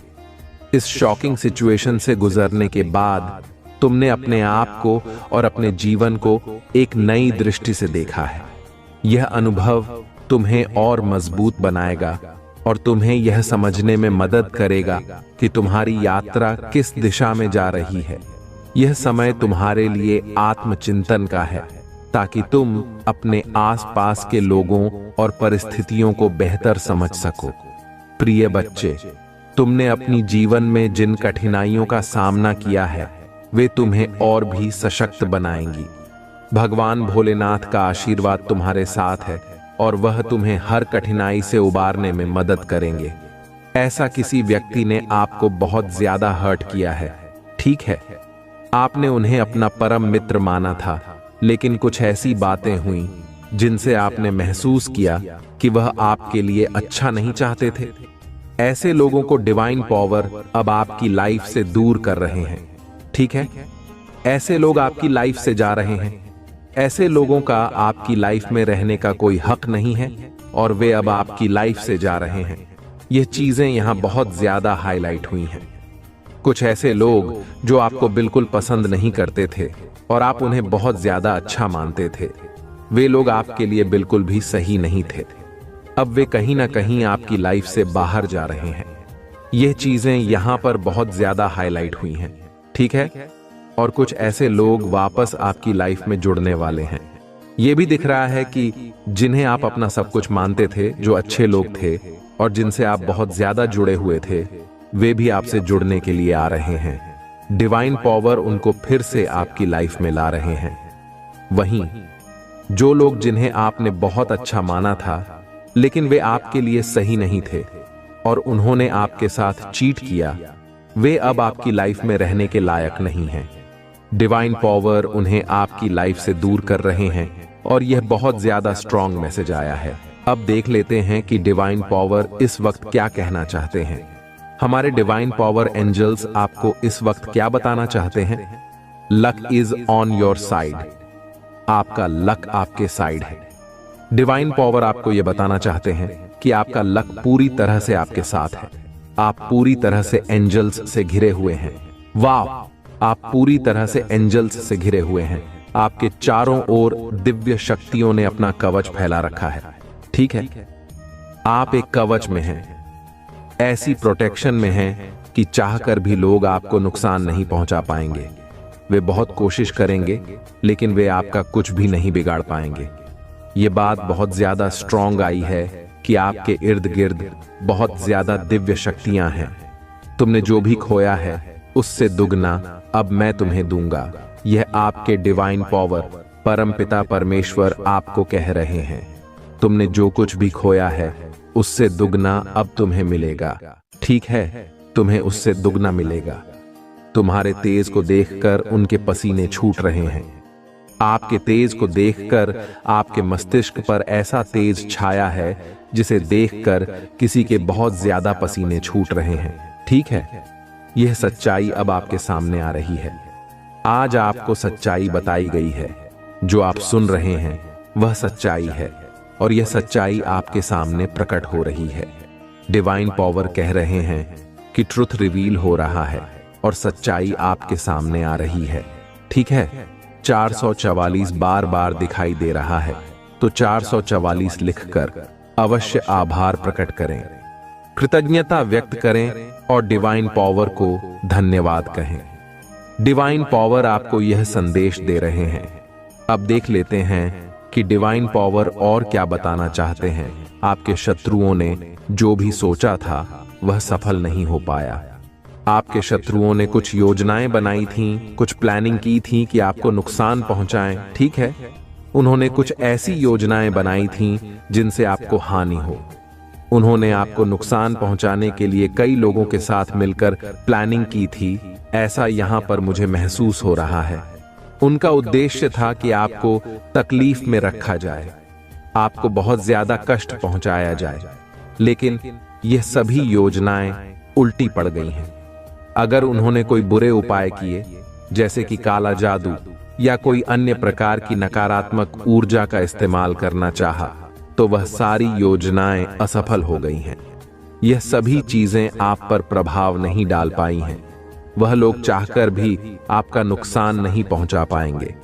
इस शॉकिंग सिचुएशन से गुजरने के बाद तुमने अपने आप को और अपने जीवन को एक नई दृष्टि से देखा है। यह अनुभव तुम्हें और मजबूत बनाएगा और तुम्हें यह समझने में मदद करेगा कि तुम्हारी यात्रा किस दिशा में जा रही है। यह समय तुम्हारे लिए आत्मचिंतन का है, ताकि तुम अपने आसपास के लोगों और परिस्थितियों को बेहतर समझ सको। प्रिय बच्चे, तुमने अपनी जीवन में जिन कठिनाइयों का सामना किया है, वे तुम्हें और भी सशक्त बनाएंगी। भगवान भोलेनाथ का आशीर्वाद तुम्हारे साथ है और वह तुम्हें हर कठिनाई से उबारने में मदद करेंगे। ऐसा किसी व्यक्ति ने आपको बहुत ज्यादा हर्ट किया है, ठीक है, आपने उन्हें अपना परम मित्र माना था, लेकिन कुछ ऐसी बातें हुई जिनसे आपने महसूस किया कि वह आपके लिए अच्छा नहीं चाहते थे। ऐसे लोगों को डिवाइन पावर अब आपकी लाइफ से दूर कर रहे हैं, ठीक है? ऐसे लोग आपकी लाइफ से जा रहे हैं। ऐसे लोगों का आपकी लाइफ में रहने का कोई हक नहीं है और वे अब आपकी लाइफ से जा रहे हैं। ये चीजें यहां बहुत ज्यादा हाईलाइट हुई हैं। कुछ ऐसे लोग जो आपको बिल्कुल पसंद नहीं करते थे और आप उन्हें बहुत ज्यादा अच्छा मानते थे, वे लोग आपके लिए बिल्कुल भी सही नहीं थे। अब वे कहीं ना कहीं आपकी लाइफ से बाहर जा रहे हैं। ये चीजें यहां पर बहुत ज्यादा हाईलाइट हुई हैं, ठीक है? और कुछ ऐसे लोग वापस आपकी लाइफ में जुड़ने वाले हैं। यह भी दिख रहा है कि जिन्हें आप अपना सब कुछ मानते थे, जो अच्छे लोग थे और जिनसे आप बहुत ज्यादा जुड़े हुए थे, वे भी आपसे जुड़ने के लिए आ रहे हैं। डिवाइन पावर उनको फिर से आपकी लाइफ में ला रहे हैं। वहीं जो लोग जिन्हें आपने बहुत अच्छा माना था लेकिन वे आपके लिए सही नहीं थे और उन्होंने आपके साथ चीट किया, वे अब आपकी लाइफ में रहने के लायक नहीं हैं। डिवाइन पावर उन्हें आपकी लाइफ से दूर कर रहे हैं और यह बहुत ज्यादा स्ट्रॉन्ग मैसेज आया है। अब देख लेते हैं कि डिवाइन पावर इस वक्त क्या कहना चाहते हैं। हमारे डिवाइन पावर एंजल्स आपको इस वक्त क्या बताना चाहते हैं? Luck is on your side. आपका लक आपके साइड है। डिवाइन पावर आपको यह बताना चाहते हैं कि आपका लक पूरी तरह से आपके साथ है। आप पूरी तरह से एंजल्स से घिरे हुए हैं। वाह, आप पूरी तरह से एंजल्स से घिरे हुए हैं। आपके चारों ओर दिव्य शक्तियों ने अपना कवच फैला रखा है, ठीक है? आप एक कवच में हैं, ऐसी प्रोटेक्शन में हैं कि चाहकर भी लोग आपको नुकसान नहीं पहुंचा पाएंगे। वे बहुत कोशिश करेंगे लेकिन वे आपका कुछ भी नहीं बिगाड़ पाएंगे। ये बात बहुत ज्यादा स्ट्रॉन्ग आई है कि आपके इर्द गिर्द बहुत ज्यादा दिव्य शक्तियां हैं। तुमने जो भी खोया है उससे दुगना अब मैं तुम्हें दूंगा। यह आपके डिवाइन पावर परमपिता परमेश्वर आपको कह रहे हैं। तुमने जो कुछ भी खोया है उससे दुगना अब तुम्हें मिलेगा, ठीक है? तुम्हें उससे दुगना मिलेगा। तुम्हारे तेज को देखकर उनके पसीने छूट रहे हैं। आपके तेज को देखकर आपके मस्तिष्क पर ऐसा तेज छाया है जिसे देखकर किसी के बहुत ज्यादा पसीने छूट रहे हैं, ठीक है? यह सच्चाई अब आपके सामने आ रही है। आज आपको सच्चाई बताई गई है। जो आप सुन रहे हैं वह सच्चाई है और यह सच्चाई आपके सामने प्रकट हो रही है। डिवाइन पावर कह रहे हैं कि ट्रुथ रिवील हो रहा है और सच्चाई आपके सामने आ रही है, ठीक है? 444 बार बार दिखाई दे रहा है तो 444 लिखकर अवश्य आभार प्रकट करें, कृतज्ञता व्यक्त करें और डिवाइन पावर को धन्यवाद कहें। डिवाइन पावर आपको यह संदेश दे रहे हैं। अब देख लेते हैं कि डिवाइन पावर और क्या बताना चाहते हैं। आपके शत्रुओं ने जो भी सोचा था वह सफल नहीं हो पाया। आपके शत्रुओं ने कुछ योजनाएं बनाई थीं, कुछ प्लानिंग की थी कि आपको नुकसान पहुंचाएं, ठीक है? उन्होंने कुछ ऐसी योजनाएं बनाई थीं जिनसे आपको हानि हो। उन्होंने आपको नुकसान पहुंचाने के लिए कई लोगों के साथ मिलकर प्लानिंग की थी, ऐसा यहां पर मुझे महसूस हो रहा है। उनका उद्देश्य था कि आपको तकलीफ में रखा जाए, आपको बहुत ज्यादा कष्ट पहुंचाया जाए, लेकिन यह सभी योजनाएं उल्टी पड़ गई हैं। अगर उन्होंने कोई बुरे उपाय किए, जैसे कि काला जादू या कोई अन्य प्रकार की नकारात्मक ऊर्जा का इस्तेमाल करना चाहा, तो वह सारी योजनाएं असफल हो गई हैं। यह सभी चीजें आप पर प्रभाव नहीं डाल पाई हैं। वह लोग चाहकर भी आपका नुकसान नहीं पहुंचा पाएंगे।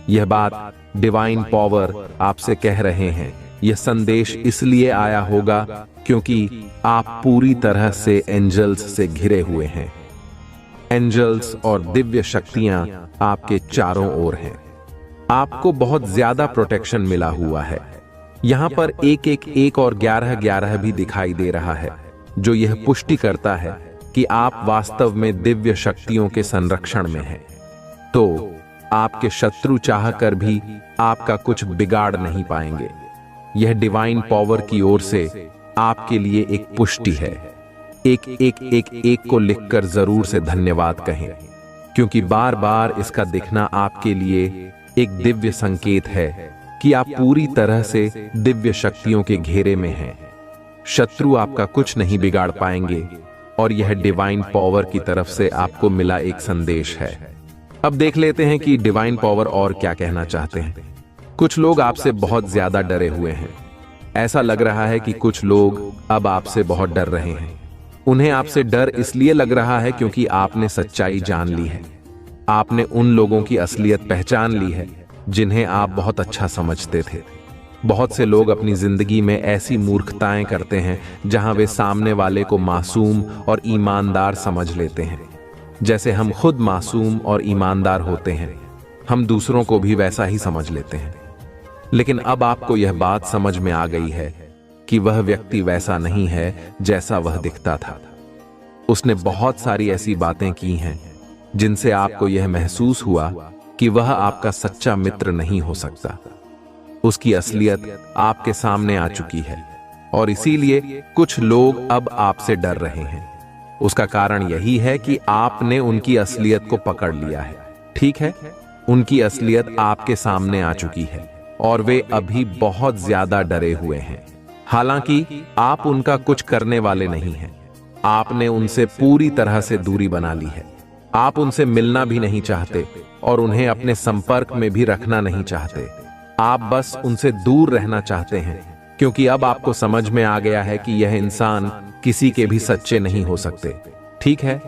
यह बात डिवाइन पावर आपसे कह रहे हैं। यह संदेश इसलिए आया होगा क्योंकि आप पूरी तरह से एंजल्स से घिरे हुए हैं। एंजल्स और दिव्य शक्तियां आपके चारों ओर हैं। आपको बहुत ज्यादा प्रोटेक्शन मिला हुआ है। यहां पर 111 और 1111 भी दिखाई दे रहा है, जो यह पुष्टि करता है कि आप वास्तव में दिव्य शक्तियों के संरक्षण में हैं। तो आपके शत्रु चाहकर भी आपका कुछ बिगाड़ नहीं पाएंगे। यह डिवाइन पावर की ओर से आपके लिए एक पुष्टि है। 111 को लिखकर जरूर से धन्यवाद कहें, क्योंकि बार बार इसका दिखना आपके लिए एक दिव्य संकेत है कि आप पूरी तरह से दिव्य शक्तियों के घेरे में हैं। शत्रु आपका कुछ नहीं बिगाड़ पाएंगे और यह डिवाइन पावर की तरफ से आपको मिला एक संदेश है। अब देख लेते हैं कि डिवाइन पावर और क्या कहना चाहते हैं। कुछ लोग आपसे बहुत ज्यादा डरे हुए हैं। ऐसा लग रहा है कि कुछ लोग अब आपसे बहुत डर रहे हैं। उन्हें आपसे डर इसलिए लग रहा है क्योंकि आपने सच्चाई जान ली है। आपने उन लोगों की असलियत पहचान ली है जिन्हें आप बहुत अच्छा समझते थे। बहुत से लोग अपनी जिंदगी में ऐसी मूर्खताएं करते हैं जहां वे सामने वाले को मासूम और ईमानदार समझ लेते हैं। जैसे हम खुद मासूम और ईमानदार होते हैं, हम दूसरों को भी वैसा ही समझ लेते हैं। लेकिन अब आपको यह बात समझ में आ गई है कि वह व्यक्ति वैसा नहीं है जैसा वह दिखता था। उसने बहुत सारी ऐसी बातें की हैं जिनसे आपको यह महसूस हुआ कि वह आपका सच्चा मित्र नहीं हो सकता। उसकी असलियत आपके सामने आ चुकी है और इसीलिए कुछ लोग अब आपसे डर रहे हैं। उसका कारण यही है कि आपने उनकी असलियत को पकड़ लिया है। ठीक है, उनकी असलियत आपके सामने आ चुकी है और वे अभी बहुत ज्यादा डरे हुए हैं। हालांकि आप उनका कुछ करने वाले नहीं हैं। आपने उनसे पूरी तरह से दूरी बना ली है। आप उनसे मिलना भी नहीं चाहते और उन्हें अपने संपर्क में भी रखना नहीं चाहते। आप बस उनसे दूर रहना चाहते हैं क्योंकि अब आपको समझ में आ गया है कि यह इंसान किसी के भी सच्चे नहीं हो सकते। ठीक है,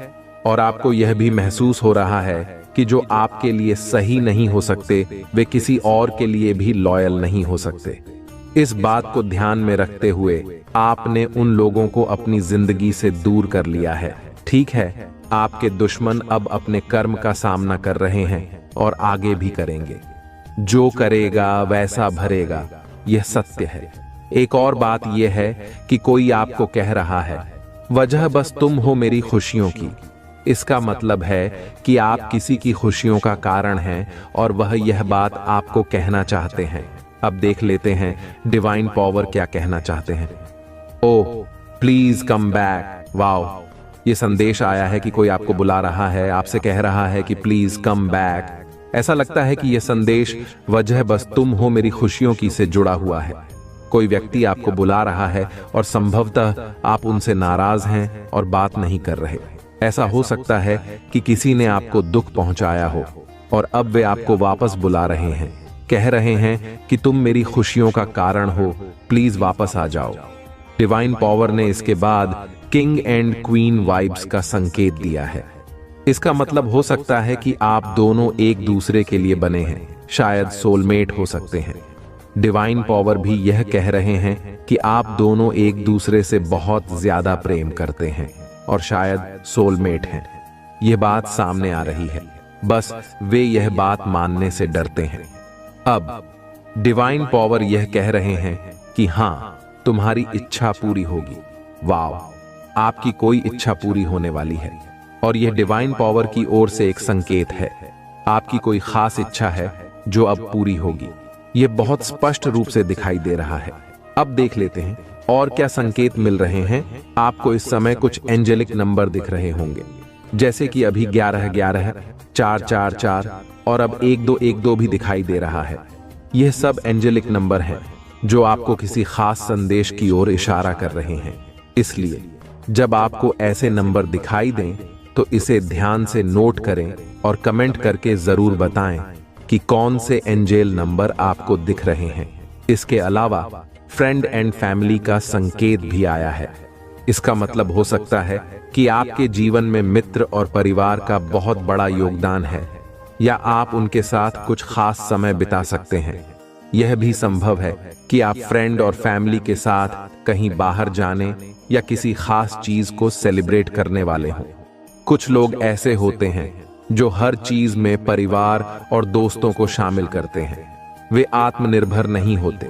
और आपको यह भी महसूस हो रहा है कि जो आपके लिए सही नहीं हो सकते वे किसी और के लिए भी लॉयल नहीं हो सकते। इस बात को ध्यान में रखते हुए आपने उन लोगों को अपनी जिंदगी से दूर कर लिया है। ठीक है, आपके दुश्मन अब अपने कर्म का सामना कर रहे हैं और आगे भी करेंगे। जो करेगा वैसा भरेगा, यह सत्य है। एक और बात यह है कि कोई आपको कह रहा है, वजह बस तुम हो मेरी खुशियों की। इसका मतलब है कि आप किसी की खुशियों का कारण हैं और वह यह बात आपको कहना चाहते हैं। अब देख लेते हैं डिवाइन पावर क्या कहना चाहते हैं। Oh please come back. Wow, ये संदेश आया है कि कोई आपको बुला रहा है, आपसे कह रहा है कि प्लीज कम बैक। ऐसा लगता है कि यह संदेश वजह बस तुम हो मेरी खुशियों की से जुड़ा हुआ है। कोई व्यक्ति आपको बुला रहा है और संभवतः आप उनसे नाराज हैं और बात नहीं कर रहे। ऐसा हो सकता है कि किसी ने आपको दुख पहुंचाया हो और अब वे आपको वापस बुला रहे हैं, कह रहे हैं कि तुम मेरी खुशियों का कारण हो, प्लीज वापस आ जाओ। डिवाइन पावर ने इसके बाद किंग एंड क्वीन वाइब्स का संकेत दिया है। इसका मतलब हो सकता है कि आप दोनों एक दूसरे के लिए बने हैं, शायद सोलमेट हो सकते हैं। डिवाइन पावर भी यह कह रहे हैं कि आप दोनों एक दूसरे से बहुत ज्यादा प्रेम करते हैं और शायद सोलमेट हैं। यह बात सामने आ रही है, बस वे यह बात मानने से डरते हैं। अब डिवाइन पावर यह कह रहे हैं कि हां, तुम्हारी इच्छा पूरी होगी। वाव, आपकी कोई इच्छा पूरी होने वाली है और यह डिवाइन पावर की ओर से एक संकेत है। आपकी कोई खास इच्छा है जो अब पूरी होगी। यह बहुत स्पष्ट रूप से दिखाई दे रहा है। अब देख लेते हैं और क्या संकेत मिल रहे हैं। आपको इस समय कुछ एंजेलिक नंबर दिख रहे होंगे, जैसे कि अभी 1111, 444 और अब 1212 भी दिखाई दे रहा है। यह सब एंजेलिक नंबर हैं जो आपको किसी खास संदेश की ओर इशारा कर रहे हैं। इसलिए जब आपको ऐसे नंबर दिखाई दें तो इसे ध्यान से नोट करें और कमेंट करके जरूर बताएं कि कौन से एंजेल नंबर आपको दिख रहे हैं। इसके अलावा फ्रेंड एंड फैमिली का संकेत भी आया है। इसका मतलब हो सकता है कि आपके जीवन में मित्र और परिवार का बहुत बड़ा योगदान है या आप उनके साथ कुछ खास समय बिता सकते हैं। यह भी संभव है कि आप फ्रेंड और फैमिली के साथ कहीं बाहर जाने या किसी खास चीज को सेलिब्रेट करने वाले हों। कुछ लोग ऐसे होते हैं जो हर चीज में परिवार और दोस्तों को शामिल करते हैं। वे आत्मनिर्भर नहीं होते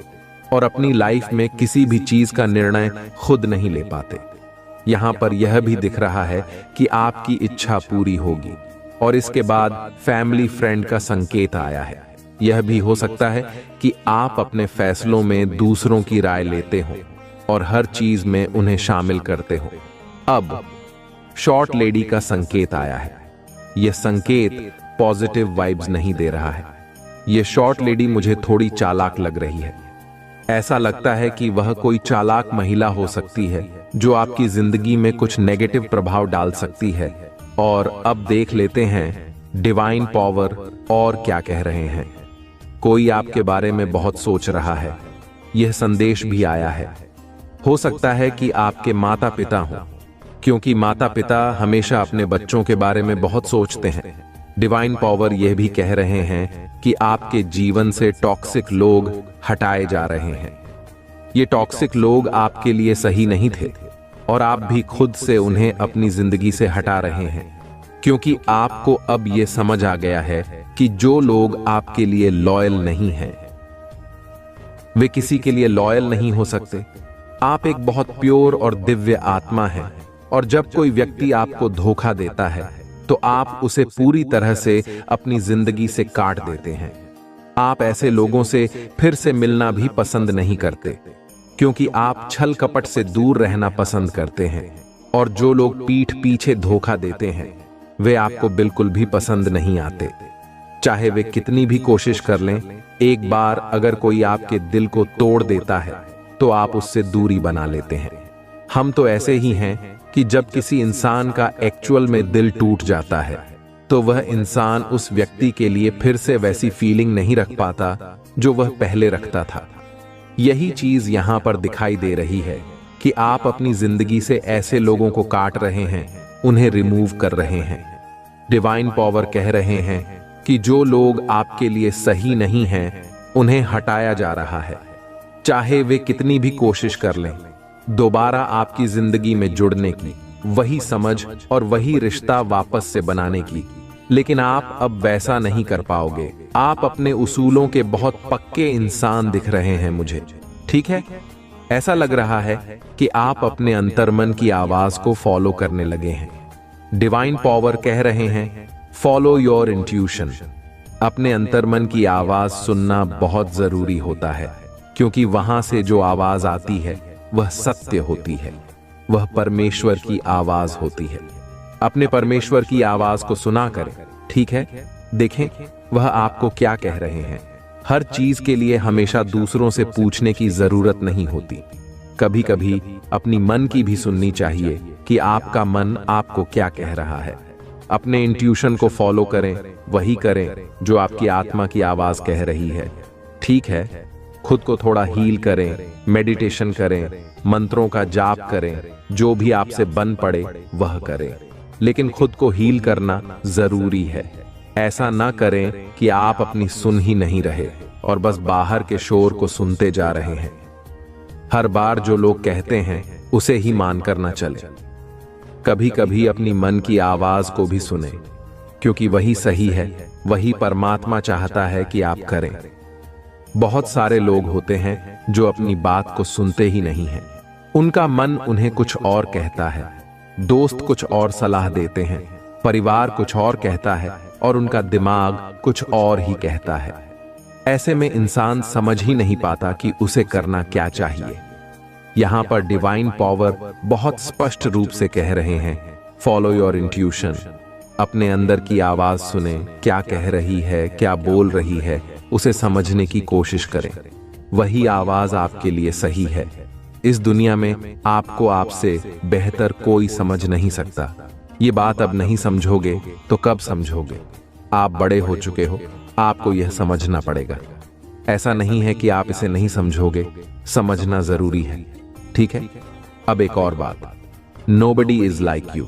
और अपनी लाइफ में किसी भी चीज का निर्णय खुद नहीं ले पाते। यहां पर यह भी दिख रहा है कि आपकी इच्छा पूरी होगी और इसके बाद फैमिली फ्रेंड का संकेत आया है। यह भी हो सकता है कि आप अपने फैसलों में दूसरों की राय लेते हो और हर चीज में उन्हें शामिल करते हो। अब शॉर्ट लेडी का संकेत आया है। यह संकेत पॉजिटिव वाइब्स नहीं दे रहा है। ये शॉर्ट लेडी मुझे थोड़ी चालाक लग रही है। ऐसा लगता है कि वह कोई चालाक महिला हो सकती है जो आपकी जिंदगी में कुछ नेगेटिव प्रभाव डाल सकती है। और अब देख लेते हैं डिवाइन पावर और क्या कह रहे हैं। कोई आपके बारे में बहुत सोच रहा है। यह संदेश भी आया है। हो सकता है कि आपके माता पिता हों, क्योंकि माता पिता हमेशा अपने बच्चों के बारे में बहुत सोचते हैं। डिवाइन पावर यह भी कह रहे हैं कि आपके जीवन से टॉक्सिक लोग हटाए जा रहे हैं। ये टॉक्सिक लोग आपके लिए सही नहीं थे और आप भी खुद से उन्हें अपनी जिंदगी से हटा रहे हैं, क्योंकि आपको अब यह समझ आ गया है कि जो लोग आपके लिए लॉयल नहीं हैं, वे किसी के लिए लॉयल नहीं हो सकते। आप एक बहुत प्योर और दिव्य आत्मा हैं, और जब कोई व्यक्ति आपको धोखा देता है तो आप उसे पूरी तरह से अपनी जिंदगी से काट देते हैं। आप ऐसे लोगों से फिर से मिलना भी पसंद नहीं करते, क्योंकि आप छल कपट से दूर रहना पसंद करते हैं। और जो लोग पीठ पीछे धोखा देते हैं वे आपको बिल्कुल भी पसंद नहीं आते, चाहे वे कितनी भी कोशिश कर लें। एक बार अगर कोई आपके दिल को तोड़ देता है तो आप उससे दूरी बना लेते हैं। हम तो ऐसे ही हैं कि जब किसी इंसान का एक्चुअल में दिल टूट जाता है तो वह इंसान उस व्यक्ति के लिए फिर से वैसी फीलिंग नहीं रख पाता जो वह पहले रखता था। यही चीज यहां पर दिखाई दे रही है कि आप अपनी जिंदगी से ऐसे लोगों को काट रहे हैं, उन्हें रिमूव कर रहे हैं। डिवाइन पावर कह रहे हैं कि जो लोग आपके लिए सही नहीं हैं, उन्हें हटाया जा रहा है, चाहे वे कितनी भी कोशिश कर लें दोबारा आपकी जिंदगी में जुड़ने की, वही समझ और वही रिश्ता वापस से बनाने की। लेकिन आप अब वैसा नहीं कर पाओगे। आप अपने उसूलों के बहुत पक्के इंसान दिख रहे हैं मुझे, ठीक है? ऐसा लग रहा है कि आप अपने अंतर्मन की आवाज को फॉलो करने लगे हैं। डिवाइन पावर कह रहे हैं फॉलो योर इंट्यूशन। अपने अंतर्मन की आवाज सुनना बहुत जरूरी होता है, क्योंकि वहां से जो आवाज आती है वह सत्य होती है, वह परमेश्वर की आवाज होती है। अपने परमेश्वर की आवाज को सुना करें, ठीक है? देखें वह आपको क्या कह रहे हैं। हर चीज के लिए हमेशा दूसरों से पूछने की जरूरत नहीं होती। कभी कभी अपनी मन की भी सुननी चाहिए कि आपका मन आपको क्या कह रहा है। अपने इंट्यूशन को फॉलो करें, वही करें जो आपकी आत्मा की आवाज कह रही है, ठीक है? खुद को थोड़ा हील करें, मेडिटेशन करें, मंत्रों का जाप करें, जो भी आपसे बन पड़े वह करें, लेकिन खुद को हील करना जरूरी है। ऐसा ना करें कि आप अपनी सुन ही नहीं रहे और बस बाहर के शोर को सुनते जा रहे हैं। हर बार जो लोग कहते हैं उसे ही मानकर ना चले। कभी कभी अपनी मन की आवाज को भी सुने, क्योंकि वही सही है, वही परमात्मा चाहता है कि आप करें। बहुत सारे लोग होते हैं जो अपनी बात को सुनते ही नहीं हैं। उनका मन उन्हें कुछ और कहता है, दोस्त कुछ और सलाह देते हैं, परिवार कुछ और कहता है और उनका दिमाग कुछ और ही कहता है। ऐसे में इंसान समझ ही नहीं पाता कि उसे करना क्या चाहिए। यहां पर डिवाइन पावर बहुत स्पष्ट रूप से कह रहे हैं फॉलो योर इंट्यूशन। अपने अंदर की आवाज सुने, क्या कह रही है, क्या बोल रही है, उसे समझने की कोशिश करें। वही आवाज आपके लिए सही है। इस दुनिया में आपको आपसे बेहतर कोई समझ नहीं सकता। ये बात अब नहीं समझोगे तो कब समझोगे? आप बड़े हो चुके हो, आपको यह समझना पड़ेगा। ऐसा नहीं है कि आप इसे नहीं समझोगे, समझना जरूरी है, ठीक है? अब एक और बात, नोबडी इज लाइक यू।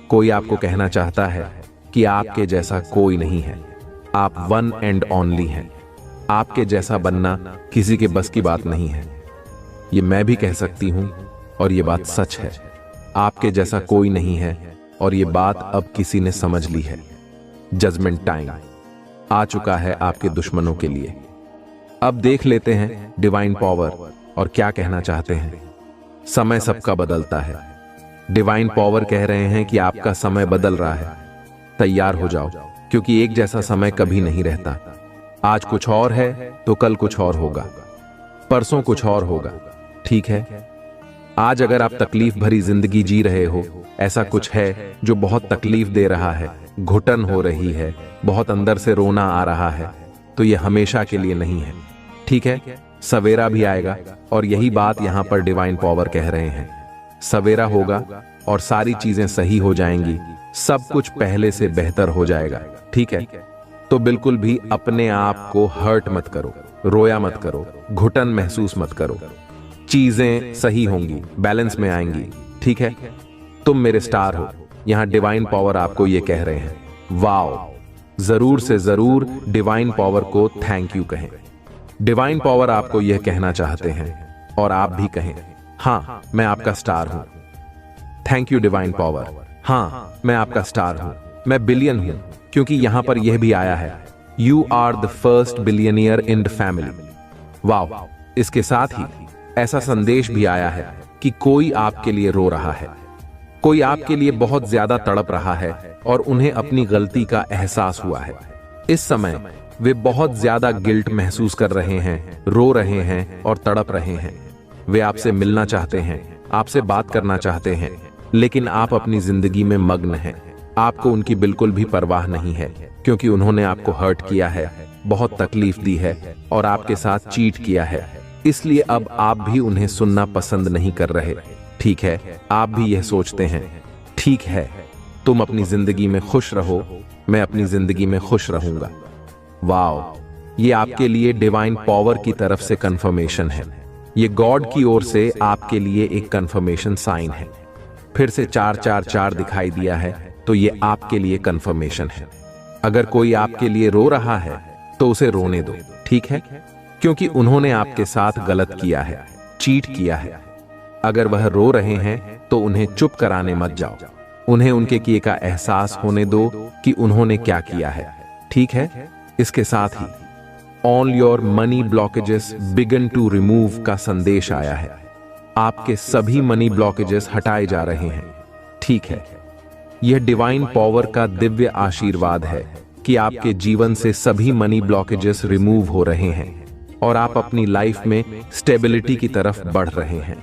कोई आपको कहना चाहता है कि आपके जैसा कोई नहीं है, आप वन एंड ओनली हैं। आपके जैसा बनना किसी के बस की बात नहीं है। ये मैं भी कह सकती हूं और ये बात सच है। आपके जैसा कोई नहीं है और ये बात अब किसी ने समझ ली है। जजमेंट टाइम आ चुका है आपके दुश्मनों के लिए। अब देख लेते हैं डिवाइन पावर और क्या कहना चाहते हैं। समय सबका बदलता है। डिवाइन पावर कह रहे हैं कि आपका समय बदल रहा है। तैयार हो जाओ, क्योंकि एक जैसा समय कभी नहीं रहता। आज कुछ और है तो कल कुछ और होगा, परसों कुछ और होगा, ठीक है? आज अगर आप तकलीफ भरी जिंदगी जी रहे हो, ऐसा कुछ है जो बहुत तकलीफ दे रहा है, घुटन हो रही है, बहुत अंदर से रोना आ रहा है, तो ये हमेशा के लिए नहीं है, ठीक है? सवेरा भी आएगा, और यही बात यहाँ पर डिवाइन पावर कह रहे हैं। सवेरा होगा और सारी चीजें सही हो जाएंगी, सब कुछ पहले से बेहतर हो जाएगा, ठीक है? तो बिल्कुल भी अपने आप को हर्ट मत करो, रोया मत करो, घुटन महसूस मत करो। चीजें सही होंगी, बैलेंस में आएंगी, ठीक है? तुम मेरे स्टार हो। यहां डिवाइन पावर आपको ये कह रहे हैं। वाओ, जरूर से जरूर डिवाइन पावर को थैंक यू कहें। डिवाइन पावर आपको यह कहना चाहते हैं, और आप भी कहें, हाँ मैं आपका स्टार हूं। Thank you divine power. हाँ मैं आपका स्टार हूं, मैं बिलियन हूं, क्योंकि यहां पर यह भी आया है, you are the first billionaire in the family. Wow, इसके साथ ही ऐसा संदेश भी आया है कि कोई आपके लिए रो रहा है, कोई आपके लिए बहुत ज्यादा तड़प रहा है और उन्हें अपनी गलती का एहसास हुआ है। इस समय वे बहुत ज्यादा गिल्ट महसूस कर रहे हैं, रो रहे हैं और तड़प रहे हैं। वे आपसे मिलना चाहते हैं, आपसे बात करना चाहते हैं, लेकिन आप अपनी जिंदगी में मग्न हैं। आपको उनकी बिल्कुल भी परवाह नहीं है, क्योंकि उन्होंने आपको हर्ट किया है, बहुत तकलीफ दी है और आपके साथ चीट किया है। इसलिए अब आप भी उन्हें सुनना पसंद नहीं कर रहे, ठीक है? आप भी यह सोचते हैं, ठीक है तुम अपनी जिंदगी में खुश रहो, मैं अपनी जिंदगी में खुश रहूंगा। वाओ, ये आपके लिए डिवाइन पावर की तरफ से कंफर्मेशन है। ये गॉड की ओर से आपके लिए एक कंफर्मेशन साइन है। फिर से 444 दिखाई दिया है, तो ये आपके लिए कंफर्मेशन है। अगर कोई आपके लिए रो रहा है तो उसे रोने दो, ठीक है? क्योंकि उन्होंने आपके साथ गलत किया है, चीट किया है। अगर वह रो रहे हैं तो उन्हें चुप कराने मत जाओ, उन्हें उनके किए का एहसास होने दो कि उन्होंने क्या किया है, ठीक है? इसके साथ ही all your money blockages began to remove का संदेश आया है। आपके सभी मनी ब्लॉकेजेस हटाए जा रहे हैं, ठीक है? यह डिवाइन पावर का दिव्य आशीर्वाद है कि आपके जीवन से सभी मनी ब्लॉकेजेस रिमूव हो रहे हैं और आप अपनी लाइफ में स्टेबिलिटी की तरफ बढ़ रहे हैं।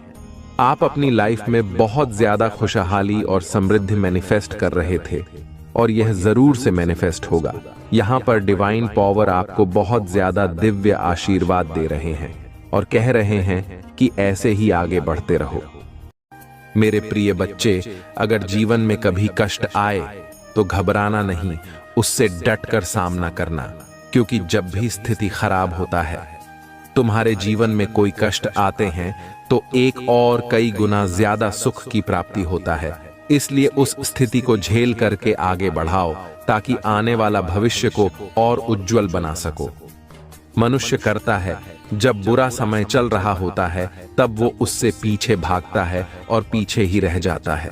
आप अपनी लाइफ में बहुत ज्यादा खुशहाली और समृद्धि मैनिफेस्ट कर रहे थे, और यह जरूर से मैनिफेस्ट होगा। यहां पर डिवाइन पावर आपको बहुत ज्यादा दिव्य आशीर्वाद दे रहे हैं और कह रहे हैं कि ऐसे ही आगे बढ़ते रहो। मेरे प्रिय बच्चे, अगर जीवन में कभी कष्ट आए तो घबराना नहीं, उससे डटकर सामना करना, क्योंकि जब भी स्थिति खराब होता है, तुम्हारे जीवन में कोई कष्ट आते हैं तो एक और कई गुना ज्यादा सुख की प्राप्ति होता है। इसलिए उस स्थिति को झेल करके आगे बढ़ाओ, ताकि आने वाला भविष्य को और उज्जवल बना सको। मनुष्य करता है, जब बुरा समय चल रहा होता है तब वो उससे पीछे भागता है और पीछे ही रह जाता है।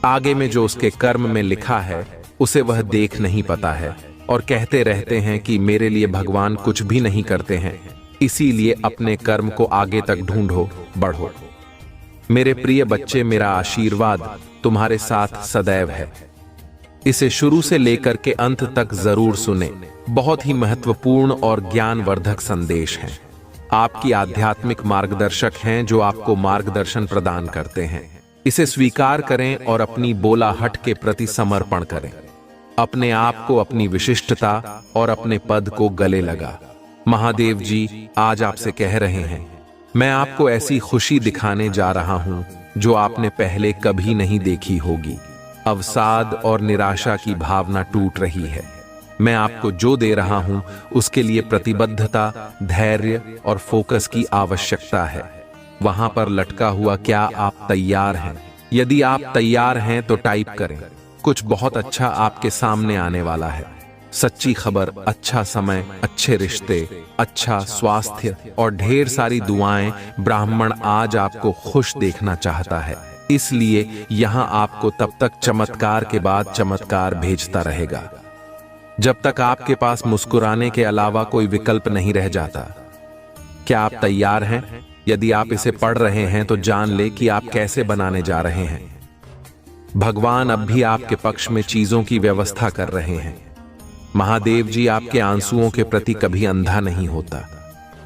आगे में जो उसके कर्म में लिखा है उसे वह देख नहीं पाता है और कहते रहते हैं कि मेरे लिए भगवान कुछ भी नहीं करते हैं। इसीलिए अपने कर्म को आगे तक ढूंढो, बढ़ो। मेरे प्रिय बच्चे, मेरा आशीर्वाद तुम्हारे साथ सदैव है। इसे शुरू से लेकर के अंत तक जरूर सुने। बहुत ही महत्वपूर्ण और ज्ञानवर्धक संदेश हैं। आपकी आध्यात्मिक मार्गदर्शक हैं जो आपको मार्गदर्शन प्रदान करते हैं। इसे स्वीकार करें और अपनी बोलाहट के प्रति समर्पण करें। अपने आप को, अपनी विशिष्टता और अपने पद को गले लगा। महादेव जी आज आपसे कह रहे हैं, मैं आपको ऐसी खुशी दिखाने जा रहा हूं जो आपने पहले कभी नहीं देखी होगी। अवसाद और निराशा की भावना टूट रही है। मैं आपको जो दे रहा हूं उसके लिए प्रतिबद्धता, धैर्य और फोकस की आवश्यकता है। वहां पर लटका हुआ क्या आप तैयार हैं? यदि आप तैयार हैं तो टाइप करें। कुछ बहुत अच्छा आपके सामने आने वाला है। सच्ची खबर, अच्छा समय, अच्छे रिश्ते, अच्छा स्वास्थ्य और ढेर सारी दुआएं। ब्राह्मण आज आपको खुश देखना चाहता है, इसलिए यहां आपको तब तक चमत्कार के बाद चमत्कार भेजता रहेगा, जब तक आपके पास मुस्कुराने के अलावा कोई विकल्प नहीं रह जाता। क्या आप तैयार हैं? यदि आप इसे पढ़ रहे हैं तो जान ले कि आप कैसे बनाने जा रहे हैं। भगवान अब भी आपके पक्ष में चीजों की व्यवस्था कर रहे हैं। महादेव जी आपके आंसुओं के प्रति कभी अंधा नहीं होता,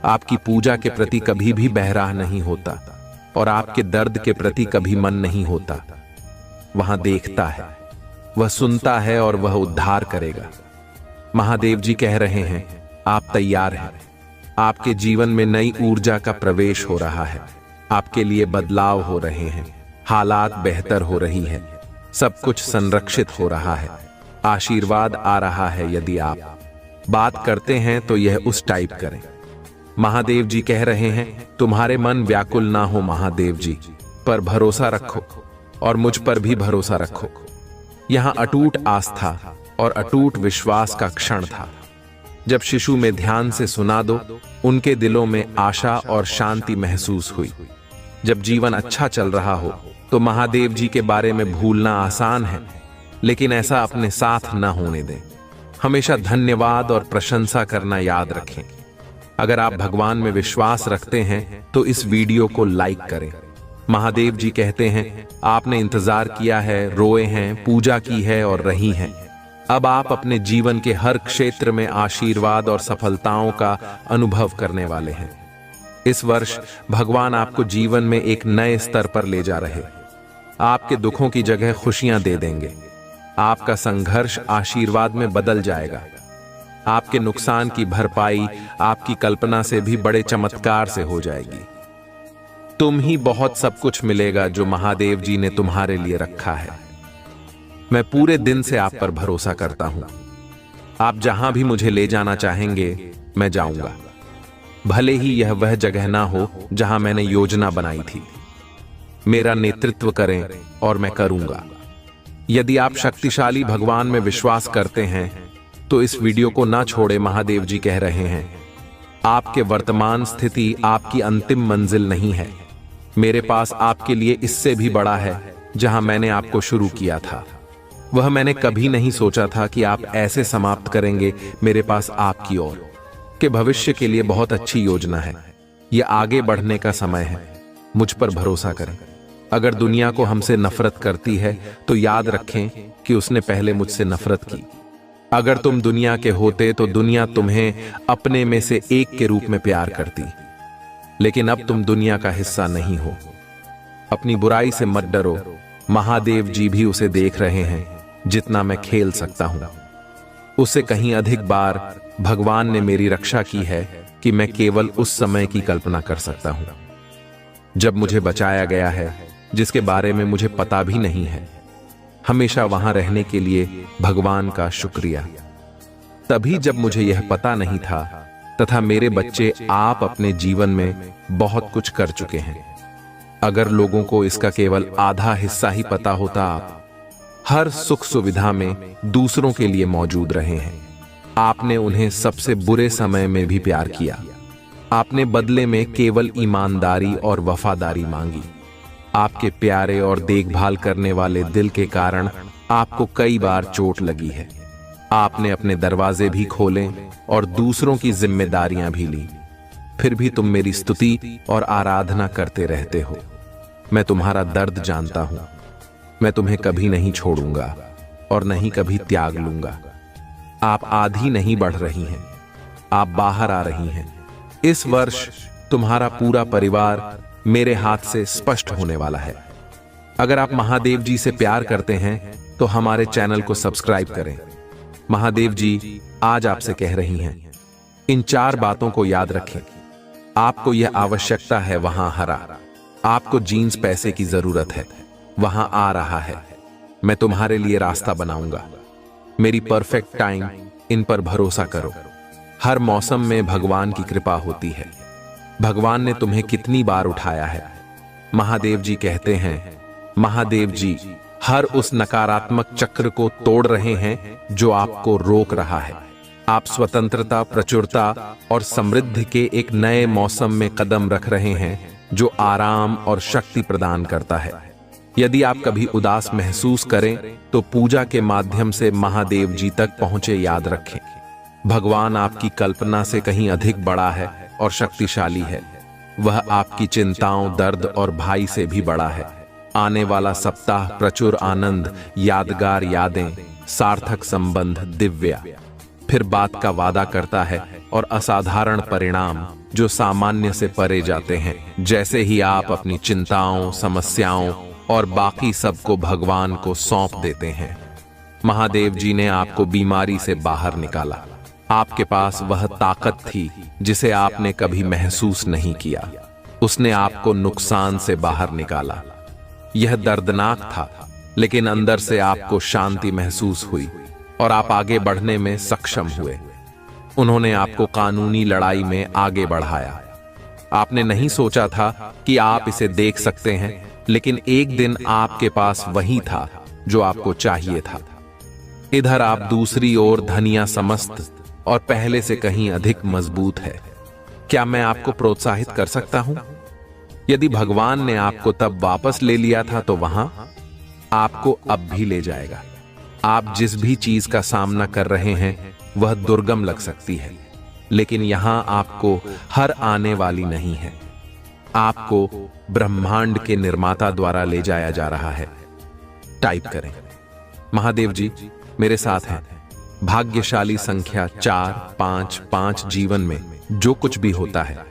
आपकी पूजा के प्रति कभी भी बहरा नहीं होता और आपके दर्द के प्रति कभी मन नहीं होता। वहां देखता है, वह सुनता है और वह उद्धार करेगा। महादेव जी कह रहे हैं, आप तैयार हैं। आपके जीवन में नई ऊर्जा का प्रवेश हो रहा है। आपके लिए बदलाव हो रहे हैं। हालात बेहतर हो रही है। सब कुछ संरक्षित हो रहा है। आशीर्वाद आ रहा है। यदि आप बात करते हैं तो यह उस टाइप करें। महादेव जी कह रहे हैं, तुम्हारे मन व्याकुल ना हो महादेव जी, पर भरोसा रखो और मुझ पर भी भरोसा रखो। यहां अटूट आस्था और अटूट विश्वास का क्षण था। जब शिशु में ध्यान से सुना दो, उनके दिलों में आशा और शांति महसूस हुई। जब जीवन अच्छा चल रहा हो तो महादेव जी के बारे में भूलना आसान है, लेकिन ऐसा अपने साथ न होने दें। हमेशा धन्यवाद और प्रशंसा करना याद रखें। अगर आप भगवान में विश्वास रखते हैं तो इस वीडियो को लाइक करें। महादेव जी कहते हैं, आपने इंतजार किया है, रोए हैं, पूजा की है और रही हैं। अब आप अपने जीवन के हर क्षेत्र में आशीर्वाद और सफलताओं का अनुभव करने वाले हैं। इस वर्ष भगवान आपको जीवन में एक नए स्तर पर ले जा रहे। आपके दुखों की जगह खुशियां दे देंगे। आपका संघर्ष आशीर्वाद में बदल जाएगा। आपके नुकसान की भरपाई आपकी कल्पना से भी बड़े चमत्कार से हो जाएगी। तुम ही बहुत सब कुछ मिलेगा जो महादेव जी ने तुम्हारे लिए रखा है। मैं पूरे दिन से आप पर भरोसा करता हूं। आप जहां भी मुझे ले जाना चाहेंगे मैं जाऊंगा, भले ही यह वह जगह ना हो जहां मैंने योजना बनाई थी। मेरा नेतृत्व करें और मैं करूंगा। यदि आप शक्तिशाली भगवान में विश्वास करते हैं तो इस वीडियो को ना छोड़े। महादेव जी कह रहे हैं, आपके वर्तमान स्थिति आपकी अंतिम मंजिल नहीं है। मेरे पास आपके लिए इससे भी बड़ा है। जहां मैंने आपको शुरू किया था, वह मैंने कभी नहीं सोचा था कि आप ऐसे समाप्त करेंगे। मेरे पास आपकी ओर के भविष्य के लिए बहुत अच्छी योजना है। यह आगे बढ़ने का समय है। मुझ पर भरोसा करें। अगर दुनिया को हमसे नफरत करती है तो याद रखें कि उसने पहले मुझसे नफरत की। अगर तुम दुनिया के होते तो दुनिया तुम्हें अपने में से एक के रूप में प्यार करती, लेकिन अब तुम दुनिया का हिस्सा नहीं हो। अपनी बुराई से मत डरो। महादेव जी भी उसे देख रहे हैं जितना मैं खेल सकता हूं। उससे कहीं अधिक बार भगवान ने मेरी रक्षा की है कि मैं केवल उस समय की कल्पना कर सकता हूं जब मुझे बचाया गया है, जिसके बारे में मुझे पता भी नहीं है। हमेशा वहां रहने के लिए भगवान का शुक्रिया। तभी जब मुझे यह पता नहीं था तथा मेरे बच्चे, आप अपने जीवन में बहुत कुछ कर चुके हैं। अगर लोगों को इसका केवल आधा हिस्सा ही पता होता, आप हर सुख सुविधा में दूसरों के लिए मौजूद रहे हैं। आपने उन्हें सबसे बुरे समय में भी प्यार किया। आपने बदले में केवल ईमानदारी और वफादारी मांगी। आपके प्यारे और देखभाल करने वाले दिल के कारण आपको कई बार चोट लगी है। आपने अपने दरवाजे भी खोले और दूसरों की जिम्मेदारियां भी ली। फिर भी तुम मेरी स्तुति और आराधना करते रहते हो। मैं तुम्हारा दर्द जानता हूं। मैं तुम्हें कभी नहीं छोड़ूंगा और नहीं कभी त्याग लूंगा। आप आधी नहीं बढ़ रही हैं, आप बाहर आ रही हैं। इस वर्ष तुम्हारा पूरा परिवार मेरे हाथ से स्पष्ट होने वाला है। अगर आप महादेव जी से प्यार करते हैं तो हमारे चैनल को सब्सक्राइब करें। महादेव जी आज आपसे कह रही हैं, इन 4 बातों को याद रखें। आपको यह आवश्यकता है, वहां हरा। आपको जीन्स पैसे की जरूरत है, वहां आ रहा है। मैं तुम्हारे लिए रास्ता बनाऊंगा। मेरी परफेक्ट टाइम, इन पर भरोसा करो। हर मौसम में भगवान की कृपा होती है। भगवान ने तुम्हें कितनी बार उठाया है। महादेव जी कहते हैं, महादेव जी हर उस नकारात्मक चक्र को तोड़ रहे हैं जो आपको रोक रहा है। आप स्वतंत्रता, प्रचुरता और समृद्धि के एक नए मौसम में कदम रख रहे हैं जो आराम और शक्ति प्रदान करता है। यदि आप कभी उदास महसूस करें तो पूजा के माध्यम से महादेव जी तक पहुंचे। याद रखें, भगवान आपकी कल्पना से कहीं अधिक बड़ा है और शक्तिशाली है। वह आपकी चिंताओं, दर्द और भय से भी बड़ा है। आने वाला सप्ताह प्रचुर आनंद, यादगार यादें, सार्थक संबंध, दिव्या फिर बात का वादा करता है और असाधारण परिणाम जो सामान्य से परे जाते हैं। जैसे ही आप अपनी चिंताओं, समस्याओं और बाकी सबको भगवान को सौंप देते हैं। महादेव जी ने आपको बीमारी से बाहर निकाला, आपके पास वह ताकत थी जिसे आपने कभी महसूस नहीं किया। उसने आपको नुकसान से बाहर निकाला। यह दर्दनाक था, लेकिन अंदर से आपको शांति महसूस हुई और आप आगे बढ़ने में सक्षम हुए। उन्होंने आपको कानूनी लड़ाई में आगे बढ़ाया। आपने नहीं सोचा था कि आप इसे देख सकते हैं, लेकिन एक दिन आपके पास वही था जो आपको चाहिए था। इधर आप दूसरी ओर धनिया समस्त और पहले से कहीं अधिक मजबूत है। क्या मैं आपको प्रोत्साहित कर सकता हूं? यदि भगवान ने आपको तब वापस ले लिया था तो वहां आपको अब भी ले जाएगा। आप जिस भी चीज का सामना कर रहे हैं वह दुर्गम लग सकती है, लेकिन यहां आपको हर आने वाली नहीं है। आपको ब्रह्मांड के निर्माता द्वारा ले जाया जा रहा है। टाइप करें, महादेव जी मेरे साथ हैं। भाग्यशाली संख्या 455। जीवन में जो कुछ भी होता है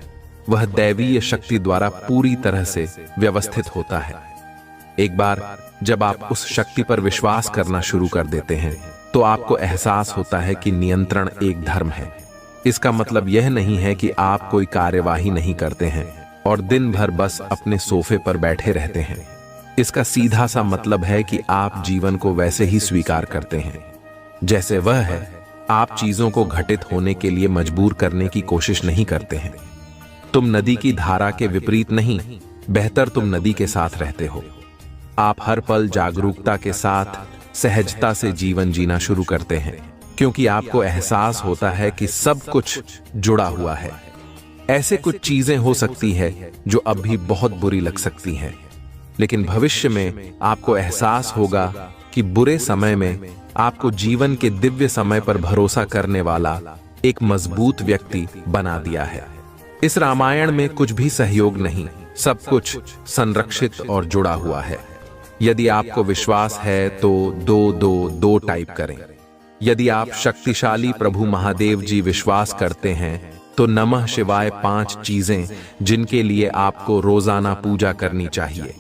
वह दैवीय शक्ति द्वारा पूरी तरह से व्यवस्थित होता है। एक बार जब आप उस शक्ति पर विश्वास करना शुरू कर देते हैं तो आपको एहसास होता है कि नियंत्रण एक धर्म है। इसका मतलब यह नहीं है कि आप कोई कार्यवाही नहीं करते हैं और दिन भर बस अपने सोफे पर बैठे रहते हैं। इसका सीधा सा मतलब है कि आप जीवन को वैसे ही स्वीकार करते हैं जैसे वह है। आप चीजों को घटित होने के लिए मजबूर करने की कोशिश नहीं करते हैं। तुम नदी की धारा के विपरीत नहीं, बेहतर तुम नदी के साथ रहते हो। आप हर पल जागरूकता के साथ सहजता से जीवन जीना शुरू करते हैं, क्योंकि आपको एहसास होता है कि सब कुछ जुड़ा हुआ है। ऐसे कुछ चीजें हो सकती है जो अब भी बहुत बुरी लग सकती हैं, लेकिन भविष्य में आपको एहसास होगा कि बुरे समय में आपको जीवन के दिव्य समय पर भरोसा करने वाला एक मजबूत व्यक्ति बना दिया है। इस रामायण में कुछ भी सहयोग नहीं, सब कुछ संरक्षित और जुड़ा हुआ है। यदि आपको विश्वास है तो 222 टाइप करें। यदि आप शक्तिशाली प्रभु महादेव जी विश्वास करते हैं तो नमः शिवाय 5 चीजें जिनके लिए आपको रोजाना पूजा करनी चाहिए।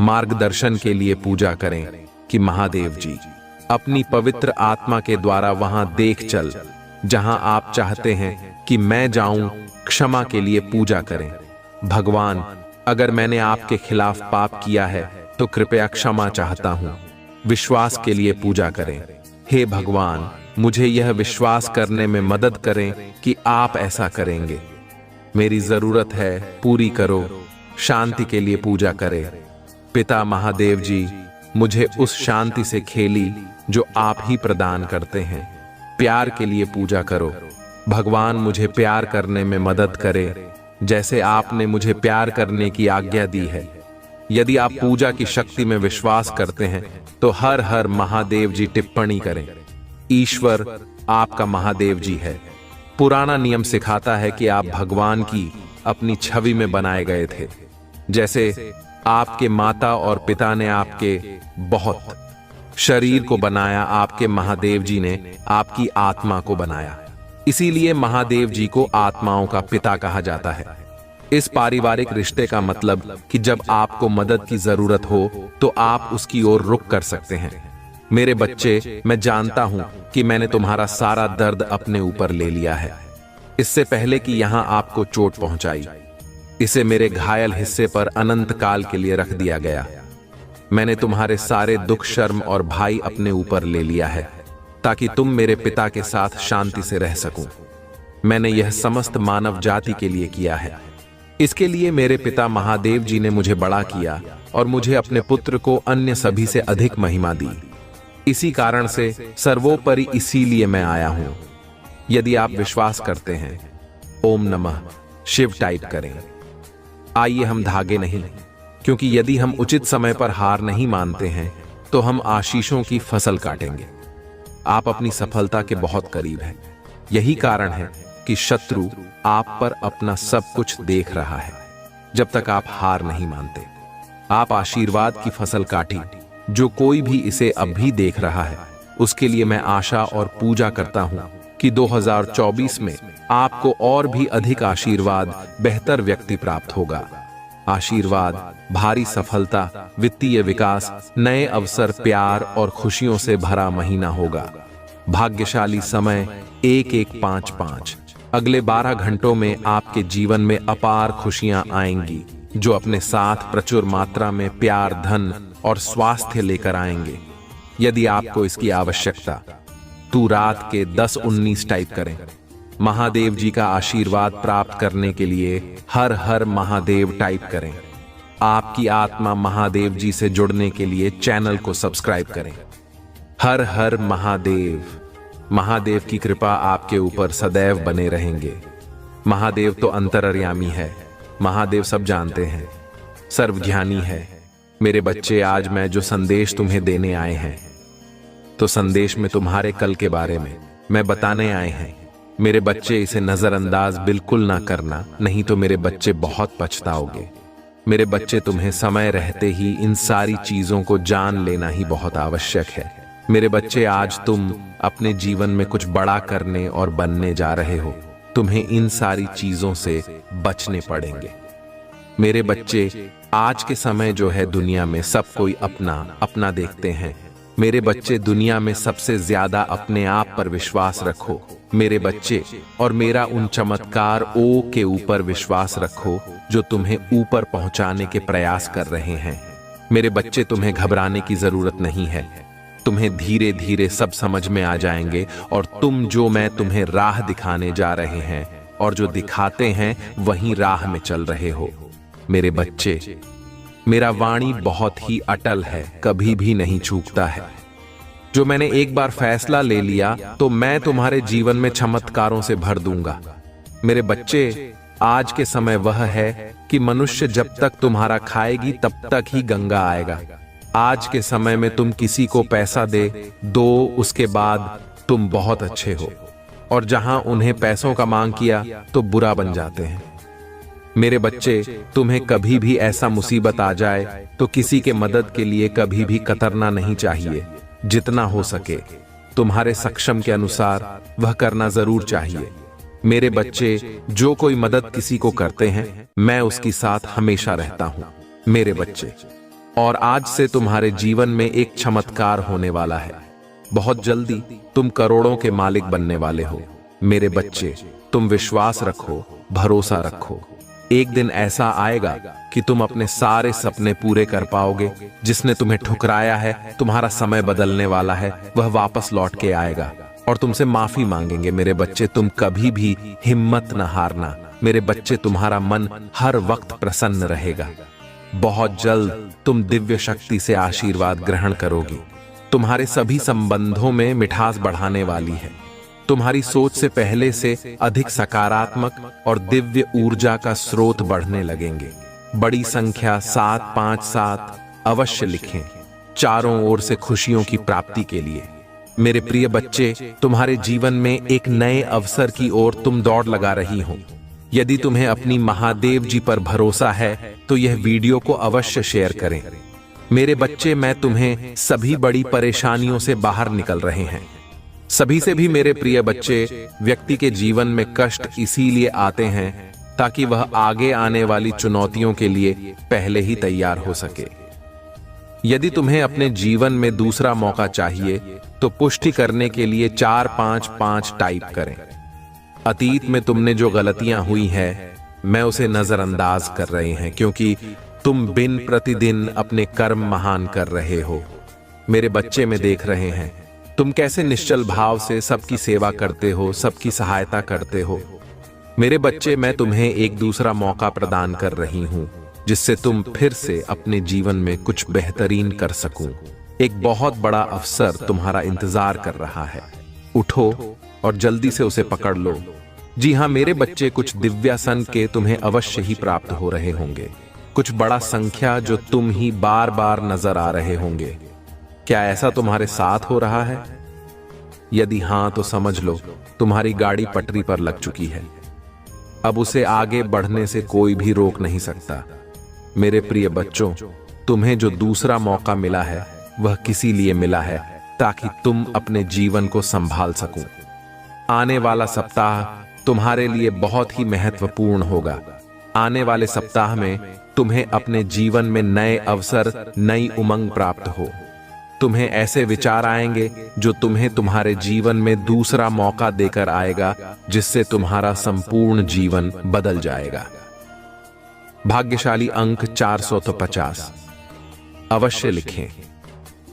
मार्गदर्शन के लिए पूजा करें कि महादेव जी अपनी पवित्र आत्मा के द्वारा वहां देख चल जहां आप चाहते हैं कि मैं जाऊं। क्षमा के लिए पूजा करें, भगवान अगर मैंने आपके खिलाफ पाप किया है तो कृपया क्षमा चाहता हूं। विश्वास के लिए पूजा करें, हे भगवान मुझे यह विश्वास करने में मदद करें कि आप ऐसा करेंगे। मेरी जरूरत है, पूरी करो। शांति के लिए पूजा करें, पिता महादेव जी मुझे उस शांति से खेली जो आप ही प्रदान करते हैं। प्यार के लिए पूजा करो, भगवान मुझे प्यार करने में मदद करे जैसे आपने मुझे प्यार करने की आज्ञा दी है। यदि आप पूजा की शक्ति में विश्वास करते हैं तो हर हर महादेव जी टिप्पणी करें। ईश्वर आपका महादेव जी है। पुराना नियम सिखाता है कि आप भगवान की अपनी छवि में बनाए गए थे। जैसे आपके माता और पिता ने आपके बहुत शरीर को बनाया, आपके महादेव जी ने आपकी आत्मा को बनाया। इसीलिए महादेव जी को आत्माओं का पिता कहा जाता है। इस पारिवारिक रिश्ते का मतलब कि जब आपको मदद की जरूरत हो तो आप उसकी ओर रुख कर सकते हैं। मेरे बच्चे, मैं जानता हूं कि मैंने तुम्हारा सारा दर्द अपने ऊपर ले लिया है, इससे पहले कि यहां आपको चोट पहुंचाई। इसे मेरे घायल हिस्से पर अनंत काल के लिए रख दिया गया। मैंने तुम्हारे सारे दुख, शर्म और भाई अपने ऊपर ले लिया है ताकि तुम मेरे पिता के साथ शांति से रह सकूं। मैंने यह समस्त मानव जाति के लिए किया है। इसके लिए मेरे पिता महादेव जी ने मुझे बड़ा किया और मुझे अपने पुत्र को अन्य सभी से अधिक महिमा दी। इसी कारण से सर्वोपरि इसीलिए मैं आया हूं। यदि आप विश्वास करते हैं, ओम नमः शिव टाइप करें। आइए हम धागे नहीं, क्योंकि यदि हम उचित समय पर हार नहीं मानते हैं तो हम आशीषों की फसल काटेंगे। आप अपनी सफलता के बहुत करीब हैं। यही कारण है कि शत्रु आप पर अपना सब कुछ देख रहा है जब तक आप हार नहीं मानते। आप आशीर्वाद की फसल काटी। जो कोई भी इसे अब भी देख रहा है उसके लिए मैं आशा और पूजा करता हूं कि 2024 में आपको और भी अधिक आशीर्वाद, बेहतर व्यक्ति प्राप्त होगा। आशीर्वाद, भारी सफलता, वित्तीय विकास, नए अवसर, प्यार और खुशियों से भरा महीना होगा। भाग्यशाली समय 1155। अगले 12 घंटों में आपके जीवन में अपार खुशियां आएंगी, जो अपने साथ प्रचुर मात्रा में प्यार, धन और स्वास्थ्य लेकर आएंगे। यदि आपको इसकी आवश्यकता, तो रात के 10:19 टाइप करें। महादेव जी का आशीर्वाद प्राप्त करने के लिए हर हर महादेव टाइप करें। आपकी आत्मा महादेव जी से जुड़ने के लिए चैनल को सब्सक्राइब करें। हर हर महादेव। महादेव की कृपा आपके ऊपर सदैव बने रहेंगे। महादेव तो अंतर्यामी है, महादेव सब जानते हैं, सर्वज्ञानी है। मेरे बच्चे, आज मैं जो संदेश तुम्हें देने आए हैं, तो संदेश में तुम्हारे कल के बारे में मैं बताने आए हैं। मेरे बच्चे, इसे नजरअंदाज बिल्कुल ना करना, नहीं तो मेरे बच्चे बहुत पछताओगे। मेरे बच्चे, तुम्हें समय रहते ही इन सारी चीजों को जान लेना ही बहुत आवश्यक है। मेरे बच्चे, आज तुम अपने जीवन में कुछ बड़ा करने और बनने जा रहे हो। तुम्हें इन सारी चीजों से बचने पड़ेंगे। मेरे बच्चे, आज के समय जो है, दुनिया में सब कोई अपना अपना देखते हैं। मेरे बच्चे, दुनिया में सबसे ज्यादा अपने आप पर विश्वास रखो मेरे बच्चे, और मेरा उन चमत्कार ओ के ऊपर विश्वास रखो जो तुम्हें ऊपर पहुंचाने के प्रयास कर रहे हैं। मेरे बच्चे, तुम्हें घबराने की जरूरत नहीं है। तुम्हें धीरे धीरे सब समझ में आ जाएंगे, और तुम जो मैं तुम्हें राह दिखाने जा रहे हैं और जो दिखाते हैं वहीं राह में चल रहे हो। मेरे बच्चे, मेरा वाणी बहुत ही अटल है, कभी भी नहीं चूकता है। जो मैंने एक बार फैसला ले लिया तो मैं तुम्हारे जीवन में चमत्कारों से भर दूंगा। मेरे बच्चे, आज के समय वह है कि मनुष्य जब तक तुम्हारा खाएगी तब तक ही गंगा आएगा। आज के समय में तुम किसी को पैसा दो, उसके बाद तुम बहुत अच्छे हो, और जहां उन्हें पैसों का मांग किया तो बुरा बन जाते हैं। मेरे बच्चे, तुम्हें कभी भी ऐसा मुसीबत आ जाए तो किसी के मदद के लिए कभी भी कतरना नहीं चाहिए। जितना हो सके तुम्हारे सक्षम के अनुसार वह करना जरूर चाहिए। मेरे बच्चे, जो कोई मदद किसी को करते हैं, मैं उसके साथ हमेशा रहता हूं। मेरे बच्चे, और आज से तुम्हारे जीवन में एक चमत्कार होने वाला है। बहुत जल्दी तुम करोड़ों के मालिक बनने वाले हो। मेरे बच्चे, तुम विश्वास रखो, भरोसा रखो। एक दिन ऐसा आएगा कि तुम अपने सारे सपने पूरे कर पाओगे। जिसने तुम्हें ठुकराया है, तुम्हारा समय बदलने वाला है, वह वापस लौट के आएगा और तुमसे माफी मांगेंगे। मेरे बच्चे, तुम कभी भी हिम्मत न हारना। मेरे बच्चे, तुम्हारा मन हर वक्त प्रसन्न रहेगा। बहुत जल्द तुम दिव्य शक्ति से आशीर्वाद ग्रहण करोगी। तुम्हारे सभी संबंधों में मिठास बढ़ाने वाली है। तुम्हारी सोच से पहले से अधिक सकारात्मक और दिव्य ऊर्जा का स्रोत बढ़ने लगेंगे। बड़ी संख्या 757 अवश्य लिखें, चारों ओर से खुशियों की प्राप्ति के लिए। मेरे प्रिय बच्चे, तुम्हारे जीवन में एक नए अवसर की ओर तुम दौड़ लगा रही हो। यदि तुम्हें अपनी महादेव जी पर भरोसा है तो यह वीडियो को अवश्य शेयर करें। मेरे बच्चे, मैं तुम्हें सभी बड़ी परेशानियों से बाहर निकल रहे हैं। सभी से भी मेरे प्रिय बच्चे, व्यक्ति के जीवन में कष्ट इसीलिए आते हैं ताकि वह आगे आने वाली चुनौतियों के लिए पहले ही तैयार हो सके। यदि तुम्हें अपने जीवन में दूसरा मौका चाहिए तो पुष्टि करने के लिए 455 टाइप करें। अतीत में तुमने जो गलतियां हुई है, मैं उसे नजरअंदाज कर रहे हैं, क्योंकि तुम दिन प्रतिदिन अपने कर्म महान कर रहे हो। मेरे बच्चे, में देख रहे हैं तुम कैसे निश्चल भाव से सबकी सेवा करते हो, सबकी सहायता करते हो। मेरे बच्चे, मैं तुम्हें एक दूसरा मौका प्रदान कर रही हूं, जिससे तुम फिर से अपने जीवन में कुछ बेहतरीन कर सकूं। एक बहुत बड़ा अवसर तुम्हारा इंतजार कर रहा है। उठो और जल्दी से उसे पकड़ लो। जी हां मेरे बच्चे, कुछ दिव्यासन के तुम्हें अवश्य ही प्राप्त हो रहे होंगे। कुछ बड़ा संख्या जो तुम ही बार बार नजर आ रहे होंगे। क्या ऐसा तुम्हारे साथ हो रहा है? यदि हां तो समझ लो तुम्हारी गाड़ी पटरी पर लग चुकी है। अब उसे आगे बढ़ने से कोई भी रोक नहीं सकता। मेरे प्रिय बच्चों, तुम्हें जो दूसरा मौका मिला है वह किसी लिए मिला है ताकि तुम अपने जीवन को संभाल सको। आने वाला सप्ताह तुम्हारे लिए बहुत ही महत्वपूर्ण होगा। आने वाले सप्ताह में तुम्हें अपने जीवन में नए अवसर, नई उमंग प्राप्त हो। तुम्हें ऐसे विचार आएंगे जो तुम्हें तुम्हारे जीवन में दूसरा मौका देकर आएगा, जिससे तुम्हारा संपूर्ण जीवन बदल जाएगा। भाग्यशाली अंक 450। अवश्य लिखें।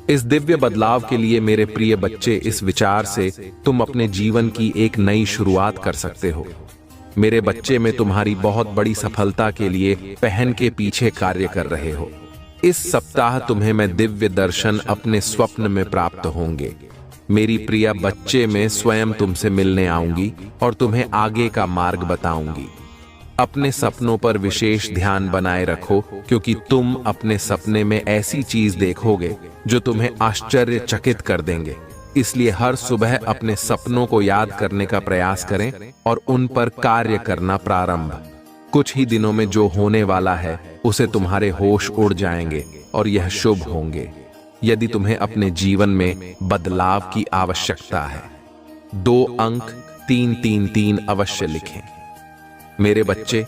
इस दिव्य बदलाव के लिए मेरे प्रिय बच्चे, इस विचार से तुम अपने जीवन की एक नई शुरुआत कर सकते हो। मेरे बच्चे में तुम्हारी बहुत बड़ी सफलता के लिए पहन के पीछे कार्य कर रहे हो। इस सप्ताह तुम्हें मैं दिव्य दर्शन अपने स्वप्न में प्राप्त होंगे। मेरी प्रिय बच्चे, मैं स्वयं तुमसे मिलने आऊंगी और तुम्हें आगे का मार्ग बताऊंगी। अपने सपनों पर विशेष ध्यान बनाए रखो, क्योंकि तुम अपने सपने में ऐसी चीज देखोगे जो तुम्हें आश्चर्यचकित कर देंगे। इसलिए हर सुबह अपने सपनों को याद करने का प्रयास करें और उन पर कार्य करना प्रारंभ। कुछ ही दिनों में जो होने वाला है उसे तुम्हारे होश उड़ जाएंगे और यह शुभ होंगे। यदि तुम्हें अपने जीवन में बदलाव की आवश्यकता है, 2 अंक 333 अवश्य लिखें। मेरे बच्चे,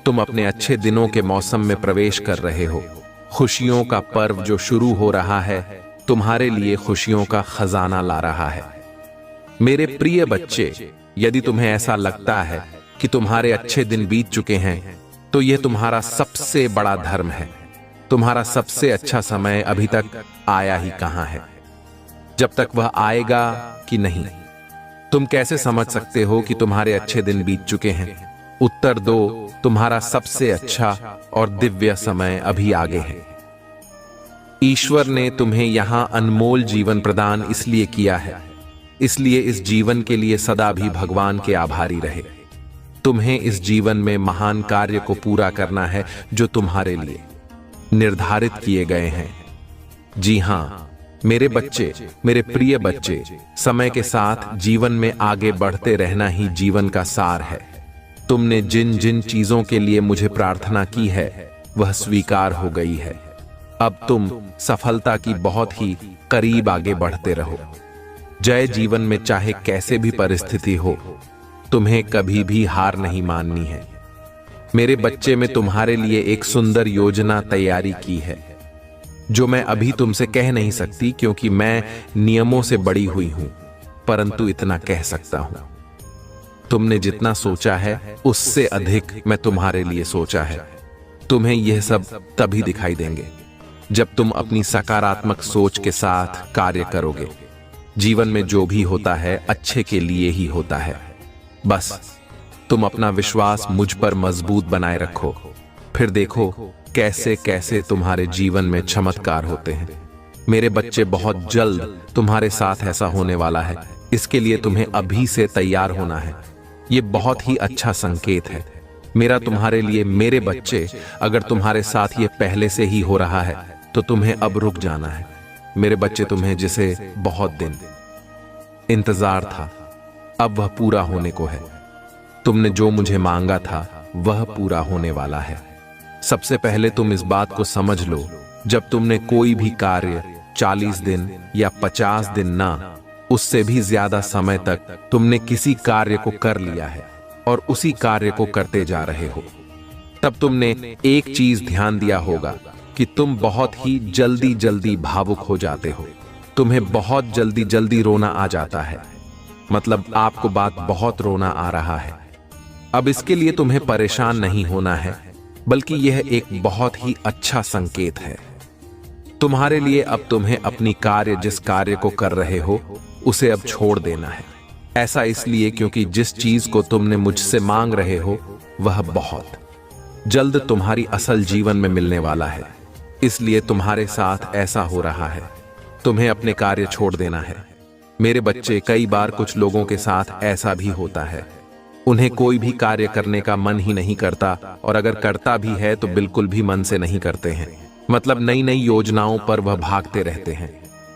तुम अपने अच्छे दिनों के मौसम में प्रवेश कर रहे हो। खुशियों का पर्व जो शुरू हो रहा है तुम्हारे लिए खुशियों का खजाना ला रहा है। मेरे प्रिय बच्चे, यदि तुम्हें ऐसा लगता है कि तुम्हारे अच्छे दिन बीत चुके हैं, तो यह तुम्हारा सबसे बड़ा धर्म है। तुम्हारा सबसे अच्छा समय अभी तक आया ही कहां है। जब तक वह आएगा कि नहीं, तुम कैसे समझ सकते हो कि तुम्हारे अच्छे दिन बीत चुके हैं? उत्तर दो, तुम्हारा सबसे अच्छा और दिव्य समय अभी आगे है। ईश्वर ने तुम्हें यहां अनमोल जीवन प्रदान इसलिए किया है, इसलिए इस जीवन के लिए सदा भी भगवान के आभारी रहे। तुम्हें इस जीवन में महान कार्य को पूरा करना है जो तुम्हारे लिए निर्धारित किए गए हैं। जी हां मेरे बच्चे, मेरे प्रिय बच्चे, समय के साथ जीवन में आगे बढ़ते रहना ही जीवन का सार है। तुमने जिन जिन चीजों के लिए मुझे प्रार्थना की है वह स्वीकार हो गई है। अब तुम सफलता की बहुत ही करीब आगे बढ़ते रहो। जय जीवन में चाहे कैसे भी परिस्थिति हो, तुम्हें कभी भी हार नहीं माननी है। मेरे बच्चे, में तुम्हारे लिए एक सुंदर योजना तैयारी की है जो मैं अभी तुमसे कह नहीं सकती, क्योंकि मैं नियमों से बड़ी हुई हूं, परंतु इतना कह सकता हूं। तुमने जितना सोचा है उससे अधिक मैं तुम्हारे लिए सोचा है। तुम्हें यह सब तभी दिखाई देंगे जब तुम अपनी सकारात्मक सोच के साथ कार्य करोगे। जीवन में जो भी होता है अच्छे के लिए ही होता है। बस तुम अपना विश्वास मुझ पर मजबूत बनाए रखो, फिर देखो कैसे कैसे तुम्हारे जीवन में चमत्कार होते हैं। मेरे बच्चे, बहुत जल्द तुम्हारे साथ ऐसा होने वाला है। इसके लिए तुम्हें अभी से तैयार होना है। ये बहुत ही अच्छा संकेत है मेरा तुम्हारे लिए। मेरे बच्चे, अगर तुम्हारे साथ ये पहले से ही हो रहा है तो तुम्हें अब रुक जाना है। मेरे बच्चे, तुम्हें जिसे बहुत दिन इंतजार था, अब वह पूरा होने को है। तुमने जो मुझे मांगा था वह पूरा होने वाला है। सबसे पहले तुम इस बात को समझ लो, जब तुमने कोई भी कार्य 40 दिन या 50 दिन ना, उससे भी ज्यादा समय तक तुमने किसी कार्य को कर लिया है और उसी कार्य को करते जा रहे हो, तब तुमने एक चीज ध्यान दिया होगा कि तुम बहुत ही जल्दी जल्दी भावुक हो जाते हो। तुम्हें बहुत जल्दी जल्दी रोना आ जाता है, मतलब आपको बात बहुत रोना आ रहा है। अब इसके लिए तुम्हें परेशान नहीं होना है, बल्कि यह एक बहुत ही अच्छा संकेत है तुम्हारे लिए। अब तुम्हें अपनी कार्य, जिस कार्य को कर रहे हो उसे अब छोड़ देना है। ऐसा इसलिए क्योंकि जिस चीज को तुमने मुझसे मांग रहे हो वह बहुत जल्द तुम्हारी असल जीवन में मिलने वाला है। इसलिए तुम्हारे साथ ऐसा हो रहा है। तुम्हें अपने कार्य छोड़ देना है। मेरे बच्चे, कई बार कुछ लोगों के साथ ऐसा भी होता है, उन्हें कोई भी कार्य करने का मन ही नहीं करता, और अगर करता भी है तो बिल्कुल भी मन से नहीं करते हैं। मतलब नई नई योजनाओं पर वह भागते रहते हैं,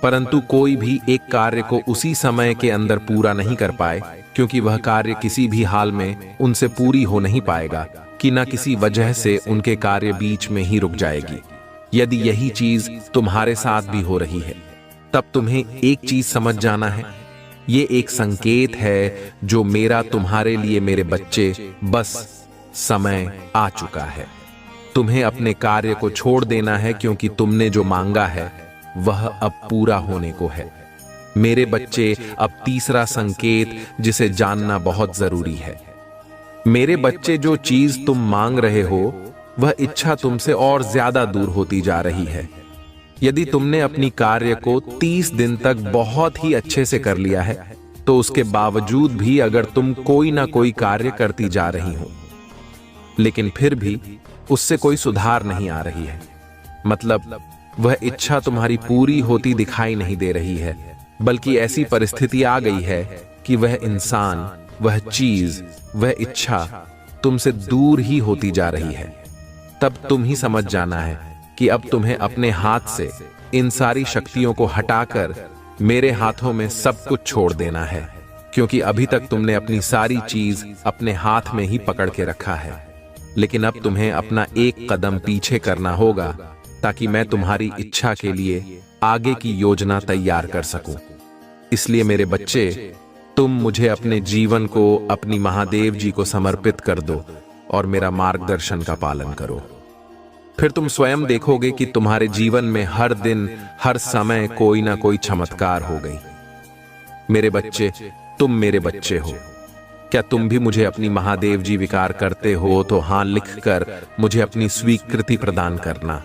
परंतु कोई भी एक कार्य को उसी समय के अंदर पूरा नहीं कर पाए, क्योंकि वह कार्य किसी भी हाल में उनसे पूरी हो नहीं पाएगा कि न किसी वजह से उनके कार्य बीच में ही रुक जाएगी। यदि यही चीज तुम्हारे साथ भी हो रही है, तब तुम्हें एक चीज समझ जाना है, ये एक संकेत है जो मेरा तुम्हारे लिए, मेरे बच्चे, बस समय आ चुका है। तुम्हें अपने कार्य को छोड़ देना है, क्योंकि तुमने जो मांगा है वह अब पूरा होने को है। मेरे बच्चे, अब तीसरा संकेत जिसे जानना बहुत जरूरी है। मेरे बच्चे, जो चीज तुम मांग रहे हो वह इच्छा तुमसे और ज्यादा दूर होती जा रही है। यदि तुमने अपनी कार्य को 30 दिन तक बहुत ही अच्छे से कर लिया है, तो उसके बावजूद भी अगर तुम कोई ना कोई कार्य करती जा रही हो, लेकिन फिर भी उससे कोई सुधार नहीं आ रही है, मतलब वह इच्छा तुम्हारी पूरी होती दिखाई नहीं दे रही है, बल्कि ऐसी परिस्थिति आ गई है कि वह इंसान, वह चीज, वह इच्छा तुमसे दूर ही होती जा रही है, तब तुम ही समझ जाना है कि अब तुम्हें अपने हाथ से इन सारी शक्तियों को हटाकर मेरे हाथों में सब कुछ छोड़ देना है, क्योंकि अभी तक तुमने अपनी सारी चीज अपने हाथ में ही पकड़ के रखा है। लेकिन अब तुम्हें अपना एक कदम पीछे करना होगा ताकि मैं तुम्हारी इच्छा के लिए आगे की योजना तैयार कर सकूं। इसलिए मेरे बच्चे, तुम मुझे अपने जीवन को अपनी महादेव जी को समर्पित कर दो और मेरा मार्गदर्शन का पालन करो। फिर तुम स्वयं देखोगे कि तुम्हारे जीवन में हर दिन, हर समय कोई ना कोई चमत्कार हो गई। मेरे बच्चे, तुम मेरे बच्चे हो। क्या तुम भी मुझे अपनी महादेव जी विकार करते हो तो हां लिखकर मुझे अपनी स्वीकृति प्रदान करना।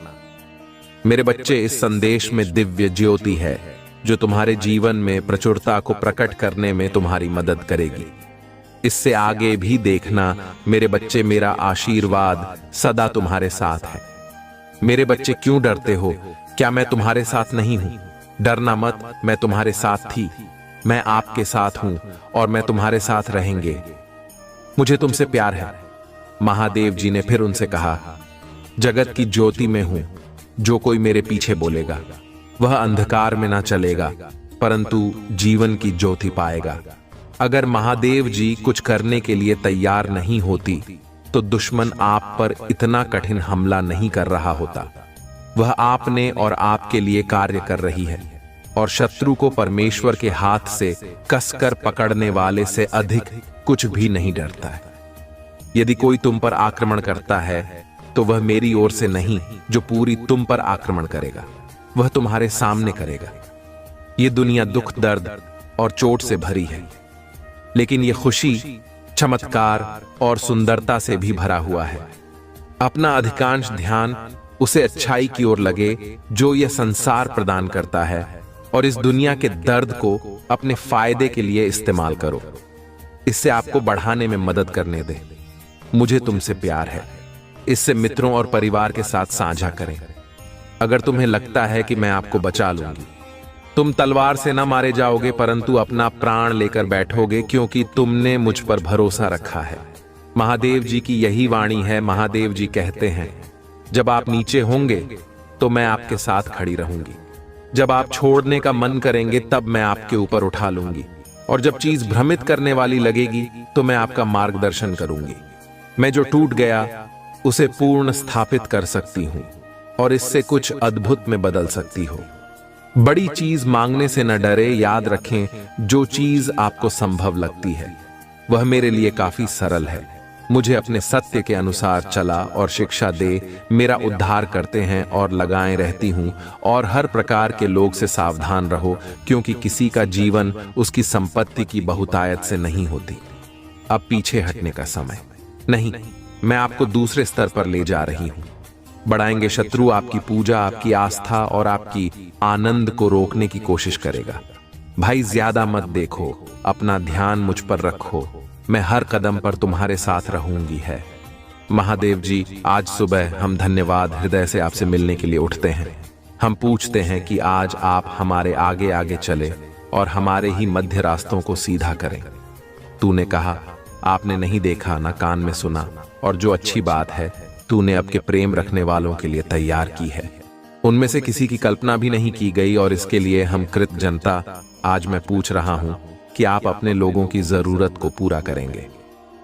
मेरे बच्चे, इस संदेश में दिव्य ज्योति है जो तुम्हारे जीवन में प्रचुरता को प्रकट करने में तुम्हारी मदद करेगी। इससे आगे भी देखना मेरे बच्चे, मेरा आशीर्वाद सदा तुम्हारे साथ है। मेरे बच्चे, क्यों डरते हो? क्या मैं तुम्हारे साथ नहीं हूं? डरना मत, मैं तुम्हारे साथ थी, मैं आपके साथ हूं और मैं तुम्हारे साथ रहेंगे। मुझे तुमसे प्यार है। महादेव जी ने फिर उनसे कहा, जगत की ज्योति में हूं, जो कोई मेरे पीछे बोलेगा वह अंधकार में ना चलेगा परंतु जीवन की ज्योति पाएगा। अगर महादेव जी कुछ करने के लिए तैयार नहीं होती तो दुश्मन आप पर इतना कठिन हमला नहीं कर रहा होता। वह आपने और आपके लिए कार्य कर रही है और शत्रु को परमेश्वर के हाथ से कसकर पकड़ने वाले से अधिक कुछ भी नहीं डरता है। यदि कोई तुम पर आक्रमण करता है तो वह मेरी ओर से नहीं, जो पूरी तुम पर आक्रमण करेगा वह तुम्हारे सामने करेगा। यह दुनिया दुख, दर्द और चोट से भरी है, लेकिन यह खुशी, चमत्कार और सुंदरता से भी भरा हुआ है। अपना अधिकांश ध्यान उसे अच्छाई की ओर लगे जो यह संसार प्रदान करता है और इस दुनिया के दर्द को अपने फायदे के लिए इस्तेमाल करो। इससे आपको बढ़ाने में मदद करने दे। मुझे तुमसे प्यार है। इससे मित्रों और परिवार के साथ साझा करें। अगर तुम्हें लगता है कि मैं आपको बचा लूंगी, तुम तलवार से ना मारे जाओगे परंतु अपना प्राण लेकर बैठोगे, क्योंकि तुमने मुझ पर भरोसा रखा है। महादेव जी की यही वाणी है। महादेव जी कहते हैं, जब आप नीचे होंगे तो मैं आपके साथ खड़ी रहूंगी। जब आप छोड़ने का मन करेंगे तब मैं आपके ऊपर उठा लूंगी, और जब चीज भ्रमित करने वाली लगेगी तो मैं आपका मार्गदर्शन करूंगी। मैं जो टूट गया उसे पूर्ण स्थापित कर सकती हूं और इससे कुछ अद्भुत में बदल सकती हो। बड़ी चीज मांगने से न डरे। याद रखें, जो चीज आपको संभव लगती है वह मेरे लिए काफी सरल है। मुझे अपने सत्य के अनुसार चला और शिक्षा दे मेरा उद्धार करते हैं और लगाए रहती हूं। और हर प्रकार के लोग से सावधान रहो, क्योंकि किसी का जीवन उसकी संपत्ति की बहुतायत से नहीं होती। अब पीछे हटने का समय नहीं, मैं आपको दूसरे स्तर पर ले जा रही हूं। बढ़ाएंगे शत्रु आपकी पूजा, आपकी आस्था और आपकी आनंद को रोकने की कोशिश करेगा। भाई, ज्यादा मत देखो, अपना ध्यान मुझ पर रखो। मैं हर कदम पर तुम्हारे साथ रहूंगी है। महादेव जी, आज सुबह हम धन्यवाद हृदय से आपसे मिलने के लिए उठते हैं। हम पूछते हैं कि आज आप हमारे आगे आगे चले और हमारे ही मध्य रास्तों को सीधा करें। तूने कहा, आपने नहीं देखा ना कान में सुना, और जो अच्छी बात है तूने आपके प्रेम रखने वालों के लिए तैयार की है। उनमें से किसी की कल्पना भी नहीं की गई, और इसके लिए हम कृत जनता आज मैं पूछ रहा हूं कि आप अपने लोगों की जरूरत को पूरा करेंगे,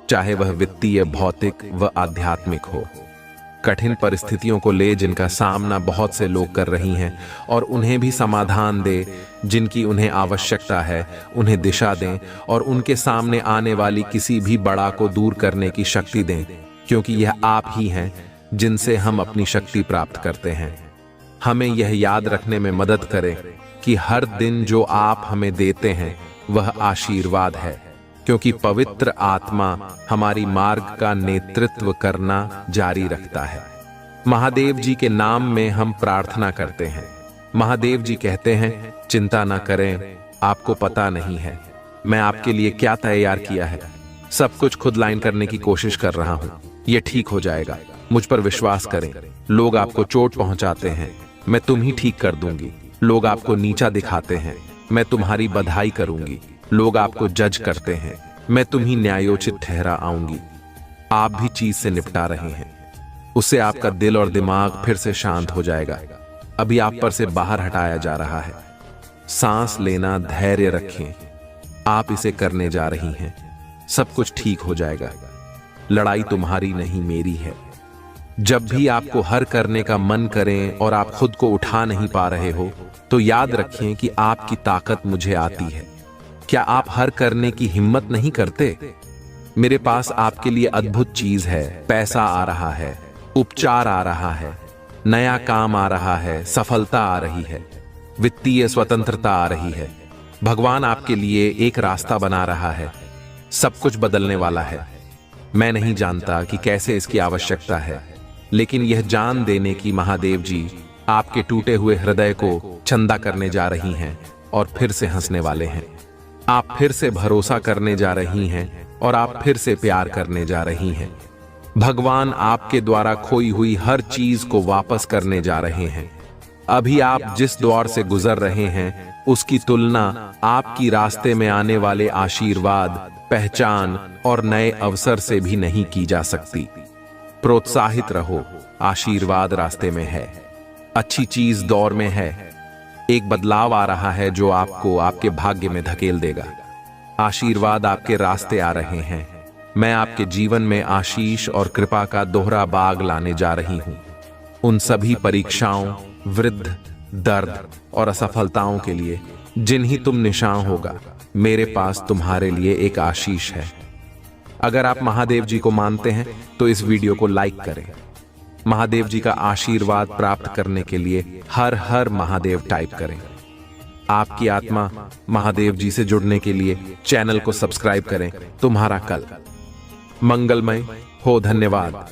चाहे वह वित्तीय, भौतिक व आध्यात्मिक हो। कठिन परिस्थितियों को ले जिनका सामना बहुत से लोग कर रही हैं, और उन्हें भी समाधान दे। जिनकी उन्हें आवश्यकता है उन्हें दिशा दें, और उनके सामने आने वाली किसी भी बड़ा को दूर करने की शक्ति दें, क्योंकि यह आप ही हैं जिनसे हम अपनी शक्ति प्राप्त करते हैं। हमें यह याद रखने में मदद करें कि हर दिन जो आप हमें देते हैं वह आशीर्वाद है, क्योंकि पवित्र आत्मा हमारी मार्ग का नेतृत्व करना जारी रखता है। महादेव जी के नाम में हम प्रार्थना करते हैं। महादेव जी कहते हैं, चिंता ना करें, आपको पता नहीं है मैं आपके लिए क्या तैयार किया है। सब कुछ खुद लाइन करने की कोशिश कर रहा हूं, ये ठीक हो जाएगा, मुझ पर विश्वास करें। लोग आपको चोट पहुंचाते हैं, मैं तुम्हें ठीक कर दूंगी। लोग आपको नीचा दिखाते हैं, मैं तुम्हारी बधाई करूंगी। लोग आपको जज करते हैं, मैं तुम्हें न्यायोचित ठहरा आऊंगी। आप भी चीज से निपटा रहे हैं, उससे आपका दिल और दिमाग फिर से शांत हो जाएगा। अभी आप पर से बाहर हटाया जा रहा है। सांस लेना, धैर्य रखें, आप इसे करने जा रही हैं। सब कुछ ठीक हो जाएगा। लड़ाई तुम्हारी नहीं, मेरी है। जब भी आपको हर करने का मन करें और आप खुद को उठा नहीं पा रहे हो, तो याद रखें कि आपकी ताकत मुझे आती है। क्या आप हर करने की हिम्मत नहीं करते? मेरे पास आपके लिए अद्भुत चीज है। पैसा आ रहा है, उपचार आ रहा है, नया काम आ रहा है, सफलता आ रही है, वित्तीय स्वतंत्रता आ रही है। भगवान आपके लिए एक रास्ता बना रहा है। सब कुछ बदलने वाला है। मैं नहीं जानता कि कैसे इसकी आवश्यकता है, लेकिन यह जान देने की महादेव जी आपके टूटे हुए हृदय को चंदा करने जा रही हैं और फिर से हंसने वाले हैं। आप फिर से भरोसा करने जा रही हैं और आप फिर से प्यार करने जा रही हैं। भगवान आपके द्वारा खोई हुई हर चीज को वापस करने जा रहे हैं। अभी आप जिस दौर से गुजर रहे हैं उसकी तुलना आपकी रास्ते में आने वाले आशीर्वाद, पहचान और नए अवसर से भी नहीं की जा सकती। प्रोत्साहित रहो, आशीर्वाद रास्ते में है, अच्छी चीज दौर में है। एक बदलाव आ रहा है जो आपको आपके भाग्य में धकेल देगा। आशीर्वाद आपके रास्ते आ रहे हैं। मैं आपके जीवन में आशीष और कृपा का दोहरा बाग लाने जा रही हूं। उन सभी परीक्षाओं, वृद्ध, दर्द और असफलताओं के लिए जिन्हीं तुम निशान होगा, मेरे पास तुम्हारे लिए एक आशीष है। अगर आप महादेव जी को मानते हैं तो इस वीडियो को लाइक करें। महादेव जी का आशीर्वाद प्राप्त करने के लिए हर हर महादेव टाइप करें। आपकी आत्मा महादेव जी से जुड़ने के लिए चैनल को सब्सक्राइब करें। तुम्हारा कल मंगलमय हो। धन्यवाद।